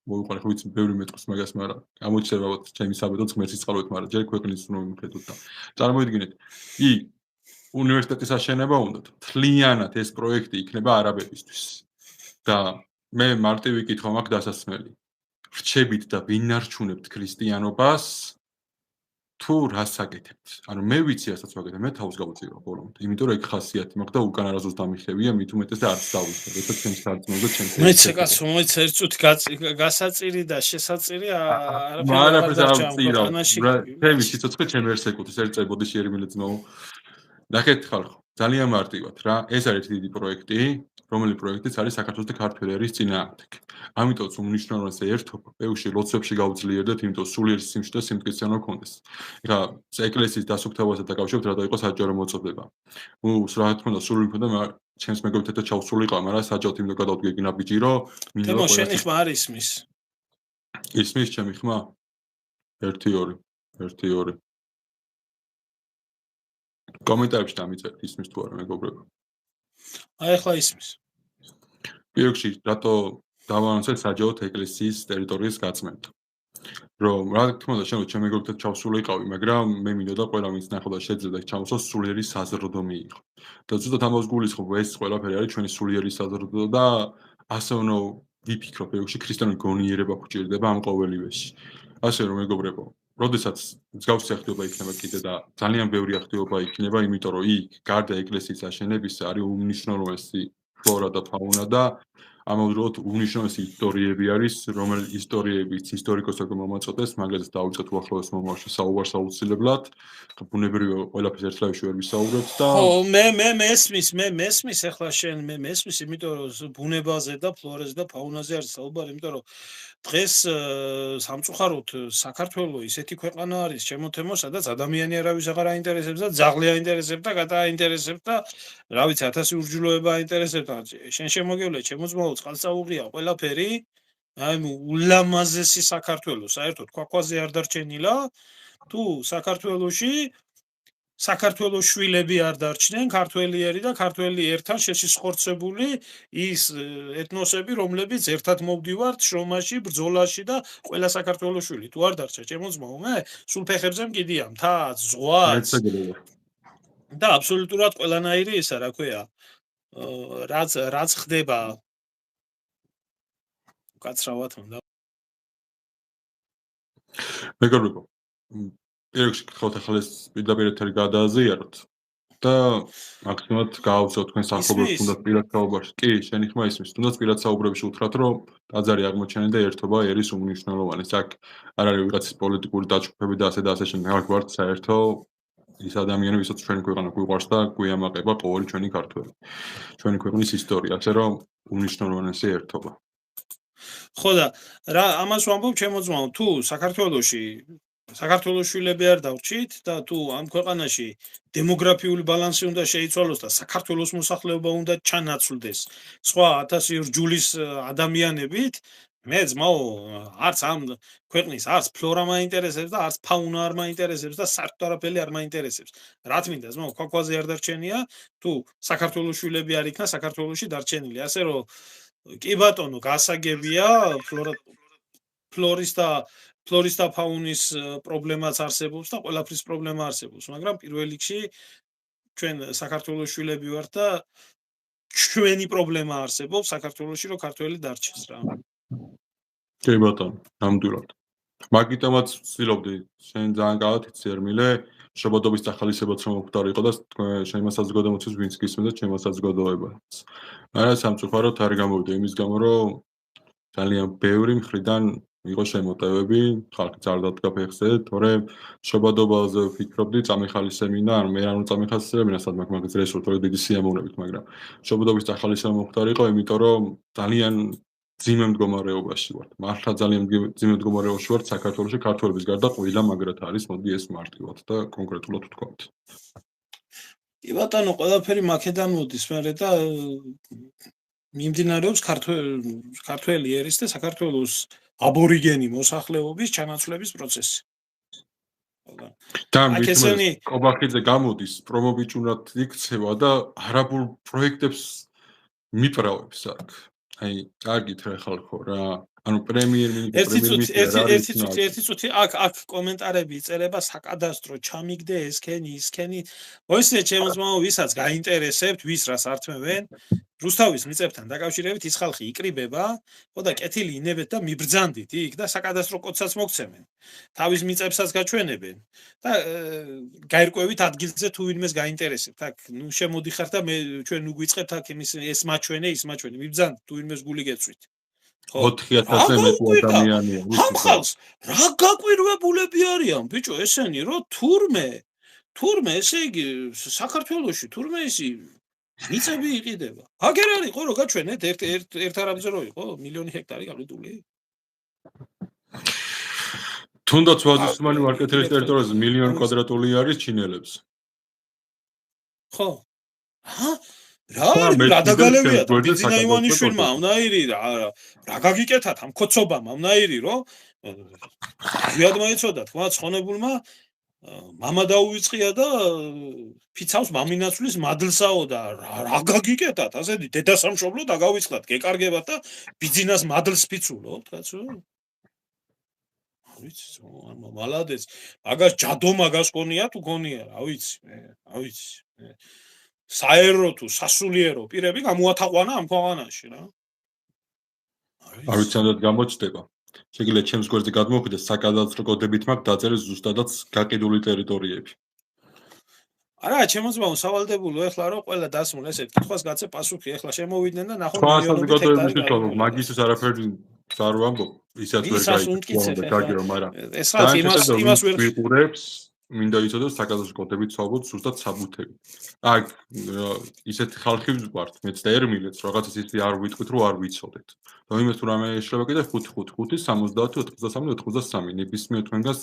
მოვიყვანე ხო ვიცი ბევრი მეტყვის მაგას მაგრამ გამოჩნდება ჩემი საბედო ღმერთის წყალობით მაგრამ ჯერ ქვეყნის უნდა მივხედოთ და წარმოიდგინეთ იქ უნივერსიტეტის აშენება უნდათ თლიანად ეს პროექტი იქნება არაბებისთვის და მე მარტივი კითხვა მაქვს დასასმელი რჩებით და ვინ არჩუნებთ ქრისტიანობას თუ რას საკეთებთ? ანუ მე ვიცი რასაც ვაკეთებ, მე თავს გავუწირავ ბოლომდე. იმიტომ რომ ეგ ხასიათი მაქვს და უკან არასდროს დამიხევია, მით უმეტეს და არც დავიწყე. როცა ჩემს სარწმუნო და ჩემს მეც კაცო, მეც ერთ წუთი გასაწირი და შესაწირი არაფერი აღარ დარჩა ამ ქვეყანაში. თემი სიცოცხლე ჩემი ერთ სეკუნდს ერთ წებოდი შეერმილე ძმაო. ნახეთ ხალხო, ძალიან მარტივად რა, ეს არის დიდი პროექტი, რომელი პროექტიც არის საქართველოს და ქართველი არის წინააღმდეგ. ამიტომაც უმნიშვნელოვანესი ერთობა პეუში ლოცვებში გავძლიერდეთ, იმიტომ სულიერ სიმშვიდე და სიმტკიცე უნდა გქონდეს. ეხლა ეკლესიის დასუფთავებასთან დაკავშირებით რა დაიყო საჯარო მოწოდება. რა თქმა უნდა, სული მქონდა, მაგრამ ჩემს მეგობრებთან და ჩავსულიყავ, მაგრამ საჯარო იმდო გადავდგე გინაბიჯი, რომ მინდა ყველა შენი ხმა არის ისმის. ისმის ჩემი ხმა? 1-2. კომენტარებში დამიწერეთ ისმის თუ არა მეგობრებო. აი ახლა ისმის. პირიქში რატო დავანონსეთ საჯაროდ ეკლესიის ტერიტორიის გაწმენდა. რომ რა თქმა უნდა შენ ჩემ მეგობრებთან ჩავსულიყავი, მაგრამ მე მინდოდა ყველა ვინც ნახავდა შეძლებდა ჩამოსოს სულიერი საზრდომი იყო. და ზუსტად ამას გულისხმობ, ეს ყველაფერი არის ჩვენი სულიერი საზრდო და ასე უნდა ვიფიქროთ, პირიქში ქრისტიანული გონიერება გვჭირდება ამ ყოველივეში. ასე რომ მეგობრებო, როდესაც მსგავსი აქტივობა იქნება კიდე და ძალიან ბევრი აქტივობა იქნება, იმიტომ რომ იქ გარდა ეკლესიის აშენებისა არის უმნიშვნელოვანესი ფლორა და ფაუნა და ამავდროულად უნიშნავესი ისტორიები არის, რომელი ისტორიებიც ისტორიკოსებმა მომაწოდეს, მაგალითად დავიწყეთ უახლოეს მომავალში საუბარს აუცილებლად, ბუნებრივი ყველაფერს ერთლავში ვერ ვისაუბრებთ და ხო, მე მესმის ახლა შენ მე მესმის, იმიტომ რომ ბუნებაზე და ფლორაზე და ფაუნაზე არის საუბარი, იმიტომ რომ დღეს სამწუხაროდ საქართველოს ისეთი ქვეყანა არის შემოთემო, სადაც ადამიანი არავის აღარ აინტერესებს და ძაღლი აინტერესებს და კატა აინტერესებს და რა ვიცი 1000 ურჯულოება აინტერესებს. შენ შემოგევლე, ჩემოძმაო წყალსაუღია ყველაფერი, აი ულამაზესი საქართველოს, საერთოდ ქვაქვაზე არ დარჩენილა, თუ საქართველოს შვილები არ დარჩნენ, ქართველიერი და ქართველი ერთან შესისხორცებული ის ეთნოსები, რომლებიც ერთად მოვდივართ შრომაში, ბრძოლაში და ყველა საქართველოს შვილი თუ არ დარჩა, ჩემოძმაო, მე სულ ფეხებზე მკიდია, მთაც, ზღვაც და აბსოლუტურად ყველანაირი ისა, რა ქვია, რაც ხდება უკაცრავად უნდა. მეგობრებო, პირიქში გთხოვთ ახლა ეს პირდაპირ ეთერი გადააზიაროთ და მაქსიმალურად გააუწევთ თქვენ სახლობებს თუნდაც პირად საუბარში. კი, შენი ხმა ისმის, თუნდაც პირად საუბრებში უთხრათ, რომ ტაძარი აღმოჩენენ და ერთობა ერის უმნიშვნელოვანეს. აქ არ არის ვიღაცის პოლიტიკური დაჯგუფები და ასე შემდეგ. აქ ვართ საერთო ის ადამიანები, ვისაც ჩვენი ქვეყანა გვიყვარს და გვიამაყება ყოველი ჩვენი ქართველი. ჩვენი ქვეყნის ისტორია, ასე რომ უმნიშვნელოვანესი ერთობა. ხო და რა ამას ვამბობ ჩემოძმაო, თუ საქართველოს შვილები არ დავრჩით და თუ ამ ქვეყანაში დემოგრაფიული ბალანსი უნდა შეიცვალოს და საქართველოს მოსახლეობა უნდა ჩანაცვლდეს სხვა 1000 რჯულის ადამიანებით, მე ძმაო, არც ამ ქვეყნის არც ფლორა მაინტერესებს და არც ფაუნა არ მაინტერესებს და საერთოდ არაფერი არ მაინტერესებს. რა თქმა ძმაო, ქვაქვაზე არ დარჩენია, თუ საქართველოს შვილები არ იქნა საქართველოში დარჩენილი, ასე რომ კი ბატონო, გასაგებია ფლორის და ფაუნის პრობლემაც არსებობს და ყველაფრის პრობლემა არსებობს, მაგრამ პირველ რიგში ჩვენ საქართველოს შვილები ვართ და ჩვენი პრობლემა არსებობს საქართველოში, რომ ქართველი დარჩეს რა. კი ბატონო, ნამდვილად. მაგიტომაც ვცდილობდი შენ ძალიან გავათიცი ერმილე, შობადობის დახალისებაც რომ მოხდარიყო და შენ საზოგადოებისთვის ვინც გისმენდა ჩემს საზოგადოებას. მაგრამ სამწუხაროდ არ გამოვიდა იმის გამო, რომ ძალიან ბევრი მხრიდან იყო შემოტევები, ხალხი ძალიან დადგა ფეხზე, თორემ შობადობაზე ვფიქრობდი, წამიხალისებინა, ანუ მე არ უნდა წამიხალისებინა, სადმაკ მაგის რესურსი, თორე დიდი სიამოვნებით, მაგრამ შობადობის დახალისება მოხდარიყო, იმიტომ რომ ძალიან ძიმე მდგომარეობაში ვართ. მართლა ძალიან ძიმე მდგომარეობაში ვართ საქართველოში, ქართველების გარდა ყველა მაგრად არის, მოდი ეს მარტივად და კონკრეტულად ვთქვათ. კი ბატონო, ყველაფერი მაქედან მოდის, მერე და მიმდინარეობს ქართველი ერის და საქართველოს აბორიგენი მოსახლეობის ჩანაცვლების პროცესი. და მithmenes კობახიძე გამოდის პრომობიჭუნად იქცევა და არაბულ პროექტებს მიპრავებს აქ. აი, კარგით რა ხალხო რა. ანუ ერთი წუთი აქ კომენტარები იწერება საკადასტრო ჩამიგდე ესქენი ისქენი. მოიცე ჩემს მაო ვისაც გაინტერესებთ, ვის რას ართმევენ, რუსთავის მიწებთან დაკავშირებით ის ხალხი იკრიბება, ხო და კეთილი ინებეთ და მიბრძანდით იქ და საკადასტრო კოდსაც მოგცემენ. თავის მიწებსაც გაჩვენებენ და გაირკვევით ადგილზე თუ ვინმეს გაინტერესებთ. აქ ნუ შემოდიხარ და მე ჩვენ ნუ გვიწყებთ აქ ეს მაჩვენე, ის მაჩვენე. მიბრძანდით თუ ვინმეს გული გეცვით. 4000-ზე მეტი ადამიანია. ამ ხალხს რა გაკვირვებულები არიან, ბიჭო, ესენი რო თურმე ესე იგი საქართველოში თურმე ისი მიწები იყიდება. აგერ არ იყო რო გაჩვენეთ ერთ არაბზე რო იყო მილიონი ჰექტარი გაყიდული. თუნდაც ვაზისმანი მარკეტელის ტერიტორიაზე მილიონი კვადრატული არის ჩინელებს. ხო. რა დაგალებია ბიზნა ივანიშვილმა ამნაირი რა გაგიკეთათ ამ ხოცობამ ამნაირი რო ზიად მოეწოდა თქვა ცხონებულმა მამა დაუვიწყია და ფიცავს მამინაცვლის მადლსაო და რა გაგიკეთათ ასეთი დედასამშობლო დაგავიწყდათ გეკარგებათ და ბიზნას მადლს ფიცულობთ კაცო ვიცი მალადეს მაგას ჯადო მაგას გონია თუ გონია რა ვიცი საერო თუ სასულიერო პირები გამოათაყვანა ამ ქვეყანაში რა არ ვიცი ამდენ გამოჩდება შეგიძლიათ ჩემს გვერდზე გადმოვხიდეთ საკადასტრო კოდებით მაქვს დაწერეს ზუსტადაც გაყიდული ტერიტორიები არა ჩემოძმაო სავალდებულო ეხლა რო ყველა დასმულ ესეთ კითხვას გაცე პასუხი ეხლა შემოვიდნენ და ნახო მილიონობით ჰექტარი მაგისთვის არაფერი არ ვამბობ ისაც ვერ გაიგო მაგრამ ეს ხალხი იმას ვერ ვიყურებს მინდა იცოდოს საკადასტრო კოდებით ვსაუბრობთ ზუსტად საბუთები აქ ისეთი ხალხი ვიყავთ მეც და ერმილეც რაღაცას ისე არ ვიტყვით რომ არ ვიცოდეთ და იმას თუ რამე შეიძლება კიდე 5-5-5-70-83 ნებისმიერ თქვენგანს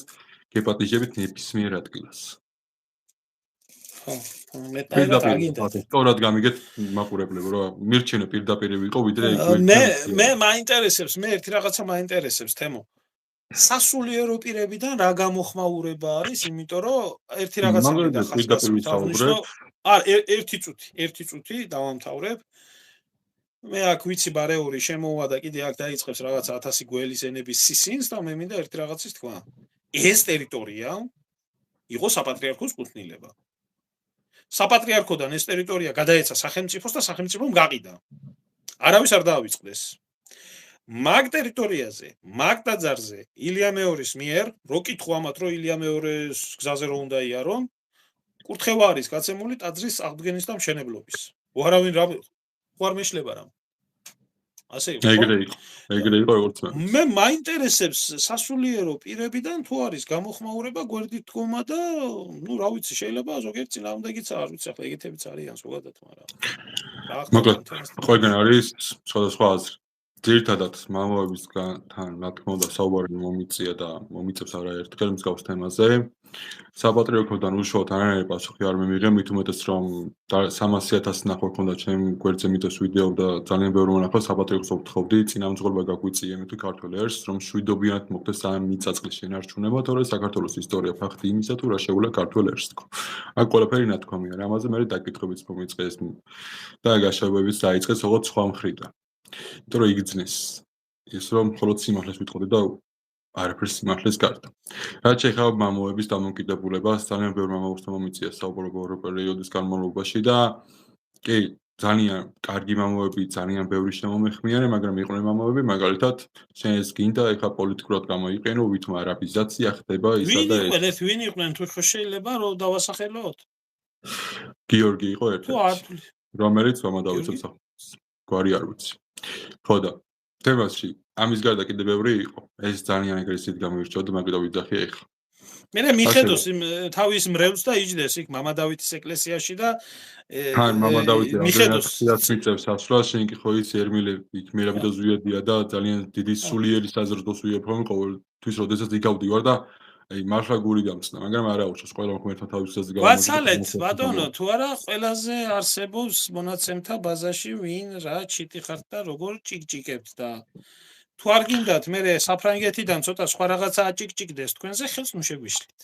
გეპატიჟებით ნებისმიერ ადგილას ხო მე სწორად გამიგეთ მაყურებლებო რა მირჩენე პირდაპირ ვიყო ვიდრე მე მაინტერესებს მე ერთი რაღაცა მაინტერესებს თემო სასულიერო პირებიდან რა გამოხმაურება არის იმიტომ რომ ერთი რაღაცა მინდა ხასიათს აღნიშნო ერთი წუთი დავამთავრებ მე აქ ვიცი ბარეური შემოვა და კიდე აქ დაიწყებს რაღაცა 1000 გველის ენების სისინს და მე მინდა ერთი რაღაცის თქვა ეს ტერიტორია იყო საპატრიარქოს კუთვნილება საპატრიარქოდან ეს ტერიტორია გადაეცა სახელმწიფოს და სახელმწიფომ გაყიდა არავის არ დაავიწყდეს მაგ ტერიტორიაზე, მაგ ტაძარზე ილია მეორის მიერ, რო კითხო ამათ, რომ ილია მეორის გზაზე რო უნდა იარონ, კურთხევა არის გაცემული ტაძრის აღდგენის და მშენებლობის. უარავინ რა არ მეშლება რა. ასე იყო. ეგრე იყო როგორც მე მაინტერესებს სასულიერო პირებიდან თუ არის გამოხმაურება გვერდით დგომა და ნუ რა ვიცი შეიძლება ზოგიერთ წინააღმდეგიც არ ვიცი ახლა ეგეთებიც არიან ზოგადად მაგრამ მოკლედ ყველგან არის სხვადასხვა აზრი ძირითადად მამოებისგან რა თქმა უნდა საუბარი მომიწია და მომიწევს არაერთხელ მსგავს თემაზე საპატრიარქოდან უშუალოდ არანაირი პასუხი არ მივიღე მით უმეტეს რომ 300,000 ნახვა ქონდა ჩემ გვერდზე მიტოს ვიდეო და ძალიან ბევრი მონახვა საპატრიარქოს ვთხოვდი წინამძღოლობა გაგვიწიე თუ ქართველ ერს რომ შვიდობიანად მოხდეს ამ მიწაწყლის შენარჩუნება თორე საქართველოს ისტორია ფაქტი იმისა თუ რა შეულა ქართველ ერს თქო აქ ყველაფერი ნათქვამია რამაზე მე დაკითხვებიც მომიწყეს და გაშავებებიც დაიწყეს როგორც სხვა მხრიდან იმიტომ რომ იგრძნეს ის რომ მხოლოდ სიმართლეს ვიტყოდი და არაფერს სიმართლეს გარდა რაც შეეხება მამოების დამოკიდებულებას ძალიან ბევრი მამაოსთან მომიწია საუბარი ორი პერიოდის განმავლობაში და კი ძალიან კარგი მამოები ძალიან ბევრი შემომეხმიანე მაგრამ იყვნენ მამოები მაგალითად შენ ეს გინდა ეხა პოლიტიკურად გამოიყენო ვითომ არაბიზაცია ხდება ისა და ეს ვინ იყვნენ თუ ხო შეიძლება რომ დავასახელოთ გიორგი იყო ერთ-ერთი რომელიც მამადავითო სახელს გვარი არ ვიცი ხო და თემაში ამის გარდა კიდე ბევრი იყო ეს ძალიან ეგრესივად გამოირჩეოდა მაგდავი ძახი ეხლა მე მიხედოს თავის მრევლს და იჯდეს იქ მამადავითის ეკლესიაში და ხან მამადავითი მიხედოს მიწევს ასვლას შენ კი ხო იცი ერმილე იქ მერაბი და ზვიადია და ძალიან დიდი სულიერი საზრდოს ვიეფრომ ყოველთვის როდესაც იგავდივარ და აი მართლა გული გამწნა მაგრამ არა უშავს ყველა მოქმედთან თავის გზაზე გავაცალეთ ბატონო თუ არა ყველაზე არსებობს მონაცემთა ბაზაში ვინ რა ჩიტი ხართ და როგორ ჭიკჭიკებთ და თუ არ გინდათ მე საფრანგეთიდან ცოტა სხვა რაღაცა აჭიკჭიკდეს თქვენზე ხელს ნუ შეგვიშლით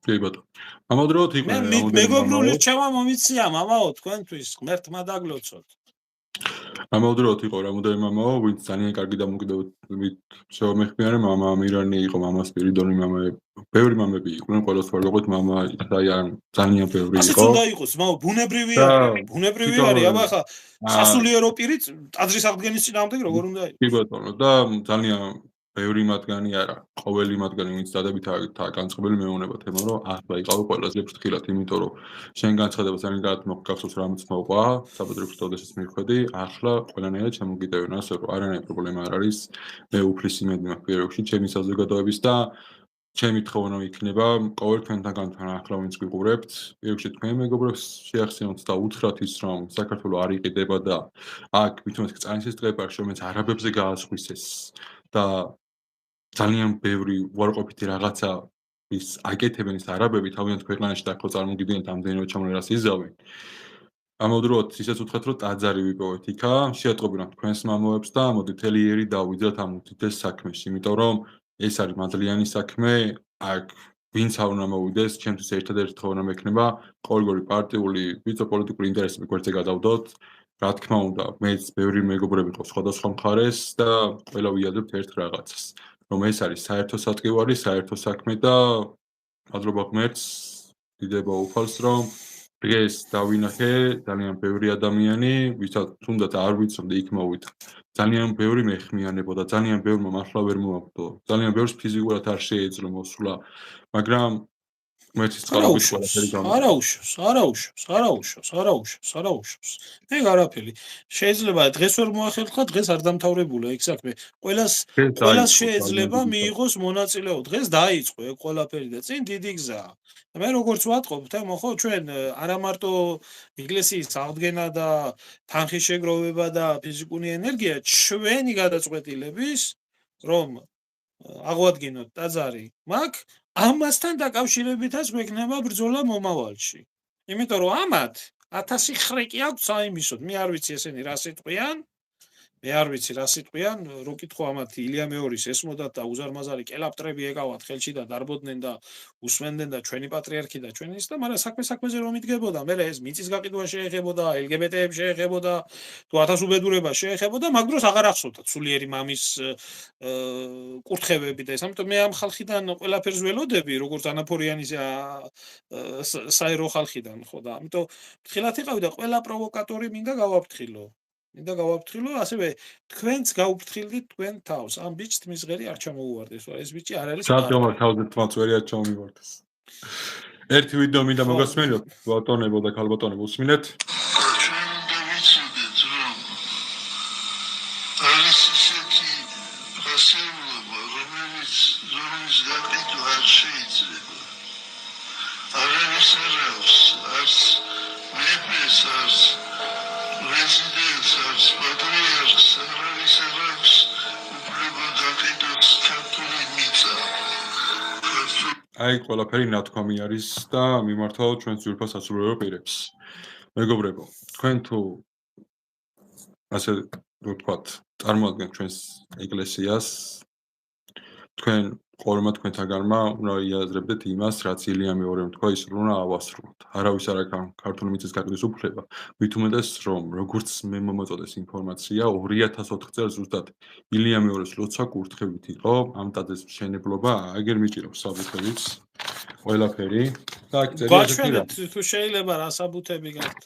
კი ბატონო ამავდროულად იყვნენ მეგობრული რჩევა მომიწია მამაო თქვენთვის ღმერთმა დაგლოცოთ ამავდროულად იყო რამოდენიმე მამა, ვინც ძალიან კარგი დამოკიდებით შეომეხმიანე მამა ამირანი იყო, მამა სპირიდონი მამა, ბევრი მამები იყვნენ, ყველას ვარგობთ მამა, აი ან ძალიან ბევრი ასეც იყო. უნდა იყოს, ბუნებრივი და არის, ბუნებრივი თვითონ არის, აბა ხა აა სასულიერო პირიც ტაძრის აღდგენის წინააღმდეგ როგორ უნდა კი იყოს? ბატონო და ძალიან ბევრი მათგანი არა, ყოველი მათგანი ვინც დადებითაა განწყობილი მეუბნება თემა, რომ ახლა იყავი ყველაზე ფრთხილად, იმიტომ რომ შენ განცხადება ძალიან კარგად მოგახსოვს რამაც მოყვა, საბადრო ფსტოდესაც მიხვედი, ახლა ყველანაირად შემოგიტევენ, ასე რომ არანაირი პრობლემა არ არის. მე უფლის იმედი მაქვს პირებში, ჩემი საზოგადოების და ჩემი თხოვნა იქნება ყოველ თქვენთან განთვალ ახლა ვინც გიყურებთ, პირში თქვენ მეგობრებს შეახსენოთ და უთხრათ ის რომ საქართველო არ იყიდება და აქ მithumet წანისის ტყეპარში რომელიც არაბებზე გაასხვისეს და ძალიან ბევრი უარყოფითი რაღაცა ის აკეთებენ ის არაბები თავიანთ ქვეყანაში და ხო წარმოგიდგენთ ამდენივე ჩამონერას იზავენ. ამავდროულად ისეც უთხრათ რომ ტაძარი ვიპოვეთ იქა, შეატყობინოთ თქვენს მამოებს და მოდით ელიერი დავიძრათ ამ უდიდეს საქმეში, იმიტომ რომ ეს არის მადლიანი საქმე, აქ ვინც არ უნდა მოვიდეს, ჩემთვის ერთადერთი თხოვნა მექნება, ყოველგვარი პარტიული, ვიცო-პოლიტიკური ინტერესები გვერდზე გადავდოთ. რა თქმა უნდა, მეც ბევრი მეგობრები ყავს სხვადასხვა მხარეს და ყველა ვიაზრებთ ერთ რაღაცას, რომ ეს არის საერთო სატკივარი, საერთო საქმე და მადლობა ღმერთს, დიდება უფალს, რომ დღეს დავინახე ძალიან ბევრი ადამიანი, ვისაც თუნდაც არ ვიცოდი იქ მოვიდა. ძალიან ბევრი მეხმიანებოდა, ძალიან ბევრმა მართლა ვერ მოაგდო. ძალიან ბევრს ფიზიკურად არ შეეძლო მოსვლა, მაგრამ ღმერთის წყალობით ყველაფერი არაუშავს. მე არაფერი. შეიძლება დღეს ვერ მოახერხა, დღეს არ დამთავრებულა იქ საქმე. ყველას შეიძლება მიიღოს მონაწილეობა. დღეს დაიწყო ეგ ყველაფერი და წინ დიდი გზაა. მე როგორც ვატყობ, თემო ხო ჩვენ არა მარტო ეკლესიის აღდგენა და თანხის შეგროვება და ფიზიკური ენერგია, ჩვენი გადაწყვეტილების რომ აღვადგინოთ ტაძარი მაგ ამასთან დაკავშირებითაც გვექნება ბრძოლა მომავალში. იმიტომ რომ ამათ 1000 ხრეკი აქვს საიმისოდ. მე არ ვიცი ესენი რა სიტყვიან. რო კითხო ამათ ილია მეორის ესმოდათ და უზარმაზარი კელაპტრები ეკავათ ხელში და დარბოდნენ და უსმენდნენ და ჩვენი პატრიარქი და ჩვენი ის და მაგრამ საქმეზე რომ იდგებოდა, მე ეს მიწის გაყიდვა შეეხებოდა, LGBT-ებს შეეხებოდა, თუ 1000 უბედურება შეეხებოდა, მაგ დროს აღარ ახსოვდათ სულიერი მამის კურთხევები და ეს. ამიტომ მე ამ ხალხიდან ყველაფერს ველოდები, როგორც ანაფორიანის საერო ხალხიდან, ხო და ამიტომ ფრთხილად იყავი და ყველა პროვოკატორი მინდა გავაფრთხილო. ასევე თქვენც გაუფრთხილდით თქვენ თავს. ამ ბიჭს თმის ღერი არ ჩამოუვარდეს, ეს ბიჭი არ არის სათემო თავზე თმაც ვერ ჩამოვივარდეს. ერთი ვიდეო მინდა მოგასმენიოთ, ბატონებო და ქალბატონებო, უსმინეთ? აი ყველაფერი ნათქვამი არის და მიმართავ ჩვენს ძვირფას სასულიერო პირებს. მეგობრებო, თქვენ თუ ასე ვთქვათ, წარმოადგენთ ჩვენს ეკლესიას, თქვენ ყოველმა თქვენთაგანმა უნდა იაზრებდეთ იმას, რაც ილია მეორემ თქვა, ის უნდა ავასრულოთ. არავის არ აქვს ქართული მიწის გაყიდვის უფლება, მით უმეტეს რომ როგორც მე მომაწოდეს ინფორმაცია 2004 წელს ზუსტად ილია მეორის ლოცვა კურთხევით იყო, ამ ტაძრის მშენებლობა აგერ მიჭირავს საბუთებიც ყველაფერი და აქ წერია თუ შეიძლება რა საბუთები გაქვთ.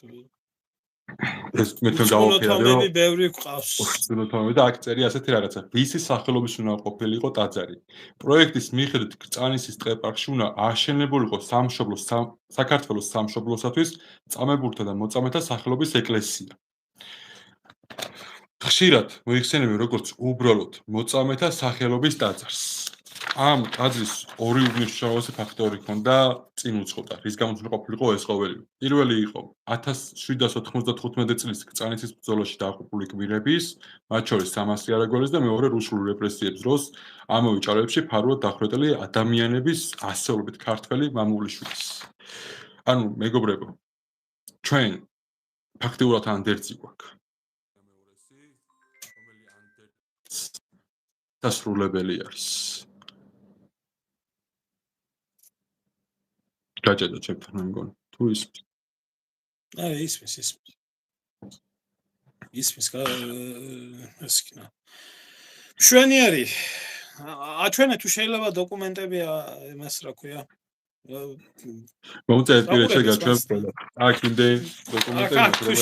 ეს მე თქვენ გავაფერდე რომ ბევრი გყავს. უცნობი და აქ წერია ასეთი რაღაცა. ვისი სახელობის უნდა ყოფილიყო ტაძარი. პროექტის მიხედვით კრწანისის ტყეპარკში უნდა აშენებულიყო საქართველოს სამშობლოსათვის წამებულთა და მოწამეთა სახელობის ეკლესია. ხშირად მოიხსენებენ როგორც უბრალოდ მოწამეთა სახელობის ტაძარს. ამ ტაძრის ორი უნიშნავესი ფაქტორი ჰქონდა წინ უძღოდა, რის გამოც უნდა ყოფილიყო ეს ყოველი. პირველი იყო 1795 წლის კრწანისის ბრძოლაში დააღუპული გმირების, მათ შორის სამასი არაგველის და მეორე რუსული რეპრესიების დროს ამავე ჭალებში ფარულად დახვრეტილი ადამიანების ასეულობით ქართველი მამულიშვილის. ანუ მეგობრებო, ჩვენ ფაქტიურად ანდერძი გვაქვს. დასრულებელი არის. გაჭედა ჩემთან მეგონი. თუ ისმის. ისმის. ისმის ეს იქნა. მშვენიერი. აჩვენე თუ შეიძლება დოკუმენტები იმას რა ქვია. მოუწერეთ პირეთში საუბრებით გაჩვენ მასთან. ყველა. აქ იმდენ დოკუმენტები აქ თუ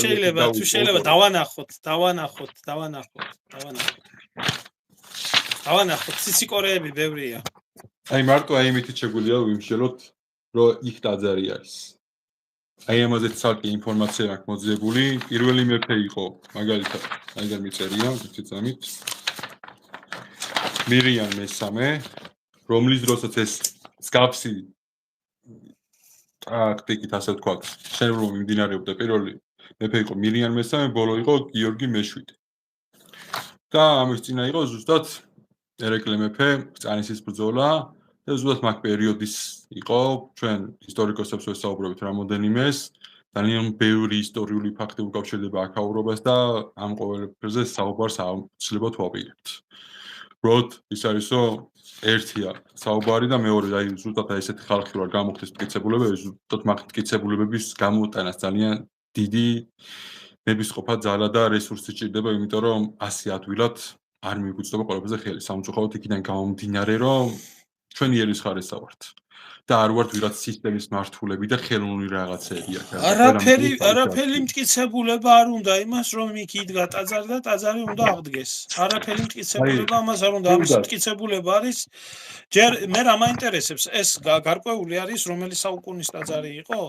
შეიძლება დავანახოთ. დავანახოთ, ციციკორეები ბევრია. აი მარტო აი იმით შეგვიძლია ვიმშელოთ, რომ იქ ტაძარი არის. აი ამაზე ცალკე ინფორმაცია აქვს მოძიებული. პირველი მეფე იყო, მაგალითად, აიგარ მიწერია, ციცამით. მირიან მესამე, რომლის დროსაც ეს სკაფსი ტაქტიკით ასე ვთქვათ, შენებრივ მიმდინარეობდა პირველი მეფე იყო მირიან მესამე, ბოლო იყო გიორგი მეშვიდე. და ამის წინა იყო ზუსტად ერეკლე მეფე, წანისის ბრძოლა და ზუსტად მაგ პერიოდის იყო ჩვენ ისტორიკოსებს ვესაუბრობთ რამოდენიმეს, ძალიან ბევრი ისტორიული ფაქტი უკავშირდება აქაურობას და ამ ყოველფერზე საუბარს აუცილებლად ვაპირებთ. როდ ის არისო ერთია საუბარი და მეორე აი ზუსტად ესეთი ხალხი ვარ გამოხდეს მტკიცებულებები, ზუსტად მაგ მტკიცებულებების გამოტანას ძალიან დიდი ნებისყოფა ძალა და რესურსი ჭირდება, იმიტომ რომ ასე ადვილად არ მიგვიწვდება ყველაფერზე ხელი. სამწუხაროდ იქიდან გამომდინარე, რომ ჩვენი ერისხარესა ვართ და არ ვართ ვიღაც სისტემის მართულები და ხელოვნური რაღაცეები აქ. არაფერი მტკიცებულება არ უნდა იმას, რომ იქ იდგა ტაძარი და ტაძარი უნდა აღდგეს. არაფერი მტკიცებულება ამას არ უნდა. ამის მტკიცებულება არის ჯერ მე რა მაინტერესებს, ეს გარკვეული არის რომელი საუკუნის ტაძარი იყო?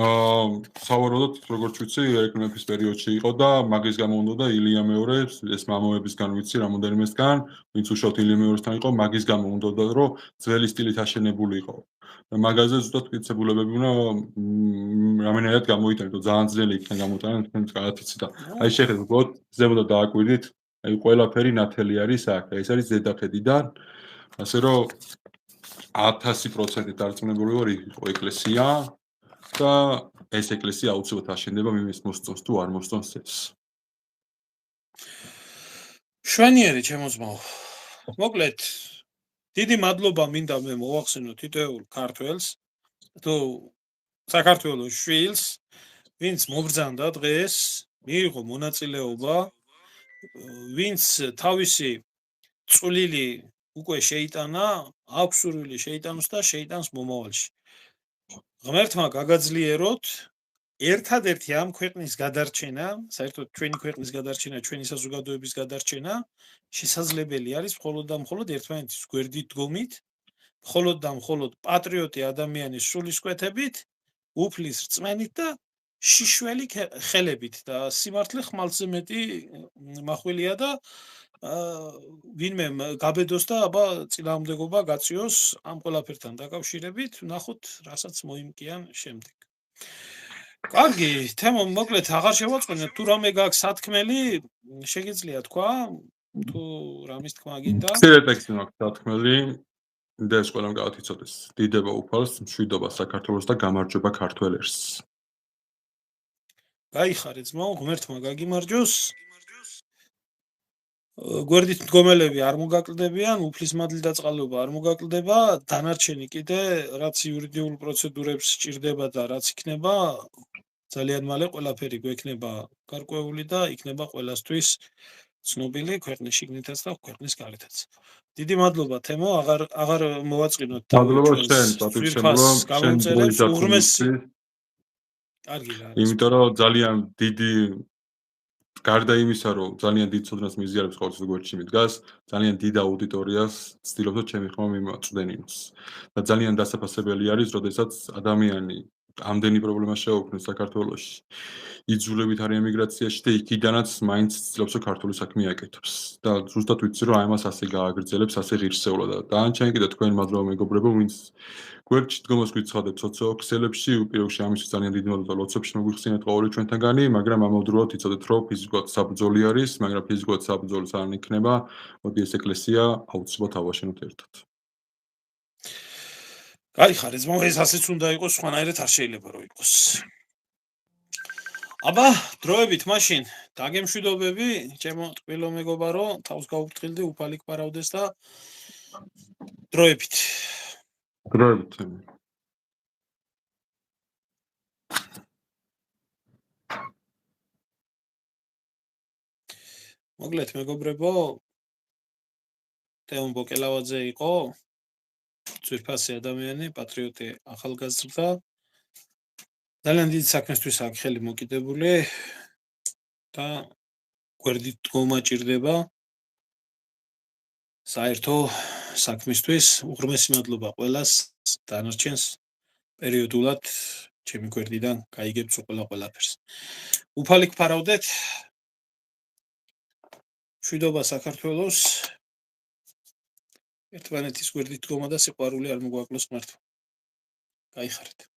სავარაუდოდ როგორც ვიცი, ერეკლე მეფის პერიოდში იყო და მაგის გამო უნდა ილია მეორე, ეს მამოებისგან ვიცი რამოდენიმესგან, ვინც უშუალოდ ილია მეორესთან იყო, მაგის გამო უნდა რომ ძველი სტილით აშენებული იყო. და მაგაზე ზუსტად მტკიცებულებები უნდა რამენერად გამოიტანო, ძალიან ძნელი იქნა გამოტანა, თქვენ კარგად იცით და აი შეხედოთ, ზემოდან დააკვირდით, აი ყველაფერი ნათელი არის აქ, ეს არის ზედახედიდან, ასე რომ 1000% დარწმუნებული ვარ, იყო ეკლესია და ეს ეკლესია აუცილებლად აშენდება მიმის მოსწონს თუ არ მოსწონს ეს. მშვენიერი ჩემო ძმაო. მოკლედ დიდი მადლობა მინდა მე მოვახსენო თითოეულ ქართველს თუ საქართველოს შვილს, ვინც მობრძანდა დღეს, მიიღო მონაწილეობა, ვინც თავისი წვლილი უკვე შეიტანა, აქვს სურვილი შეიტანოს და შეიტანს მომავალში. ღმერთმა გაგაძლიეროთ ერთადერთი ამ ქვეყნის გადარჩენა, საერთოდ ჩვენი ქვეყნის გადარჩენა, ჩვენი საზოგადოების გადარჩენა შესაძლებელი არის მხოლოდ და მხოლოდ ერთმანეთის გვერდით დგომით, მხოლოდ და მხოლოდ პატრიოტი ადამიანის სულისკვეთებით, უფლის რწმენით და შიშველი ხელებით და სიმართლე ხმალზე მეტი მახვილია და ვინმე გაბედოს და აბა წინააღმდეგობა გაწიოს ამ ყველაფერთან დაკავშირებით, ნახოთ რასაც მოიმკიან შემდეგ. კარგი, თემო მოკლედ აღარ შევაწყენოთ, თუ რამე გაქვს სათქმელი, შეგიძლია თქვა, თუ რამის თქმა გინდა? მცირე ტექსტი მაქვს სათქმელი, და ეს ყველამ გაათიცოდეს. დიდება უფალს, მშვიდობა საქართველოს და გამარჯვება ქართველ ერს. გაიხარე ძმაო, ღმერთმა გაგიმარჯოს. გვერდით მდგომელები არ მოგაკლდებიან, უფლის მადლი და წყალობა არ მოგაკლდება, დანარჩენი კიდე რაც იურიდიულ პროცედურებს სჭირდება და რაც იქნება, ძალიან მალე ყველაფერი გვექნება გარკვეული და იქნება ყველასთვის ცნობილი ქვეყნის შიგნითაც და ქვეყნის გარეთაც. დიდი მადლობა თემო, აღარ მოვაწყინოთ მადლობა შენ, პატრიცემლო, შენ დროის უღრმესი. კარგი რა. იმიტომ რომ ძალიან დიდი გარდა იმისა, რომ ძალიან დიდ ცოდნას მიზიარებს ყოველთვის გვერდში მიდგას, ძალიან დიდ აუდიტორიას ცდილობს ჩემი ხმა მიმაწვდენინოს. და ძალიან დასაფასებელი არის, როდესაც ადამიანი ამდენი პრობლემა შეუქმნის საქართველოში. იძულებით არის ემიგრაციაში და იქიდანაც მაინც ცდილობს ქართული საქმე აკეთებს. და ზუსტად ვიცი, რომ აი ამას ასე გააგრძელებს, ასე ღირსეულა და დანარჩენი კიდე თქვენ მადლობა მეგობრებო, ვინც გვერდში დგომას გვიცხადეთ სოციოქსელებში, უპირობში ამისთვის ძალიან დიდი მადლობა ლოცვებში მოგვიხსენეთ ყოველი ჩვენთანგანი, მაგრამ ამავდროულად იცოდეთ, რომ ფიზიკურად საბრძოლი არის, მაგრამ ფიზიკურად საბრძოლს არ იქნება, მოდი ეს ეკლესია აუცილებლად ავაშენოთ ერთად. გაიხარე ძმაო, ეს ასეც უნდა იყოს, სხვანაირად არ შეიძლება რომ იყოს. აბა, დროებით მაშინ დაგემშვიდობები, ჩემო ტყვილო მეგობარო, თავს გაუფრთხილდი, უფალი გპარავდეს და დროებით. დროებით. მოკლედ მეგობრებო, თეომ ბოკელავაძე იყო ძვირფასი ადამიანი, პატრიოტი, ახალგაზრდა. ძალიან დიდი საქმესთვის აქვს ხელი მოკიდებული და გვერდით დგომა ჭირდება საერთო საქმისთვის. უღრმესი მადლობა ყველას, დანარჩენს პერიოდულად ჩემი გვერდიდან გაიგებთ ყველაფერს. უფალი გფარავდეთ. მშვიდობა საქართველოს. ერთმანეთის გვერდით დგომა და სიყვარული არ მოგვაკლოს ღმერთმა. გაიხარეთ.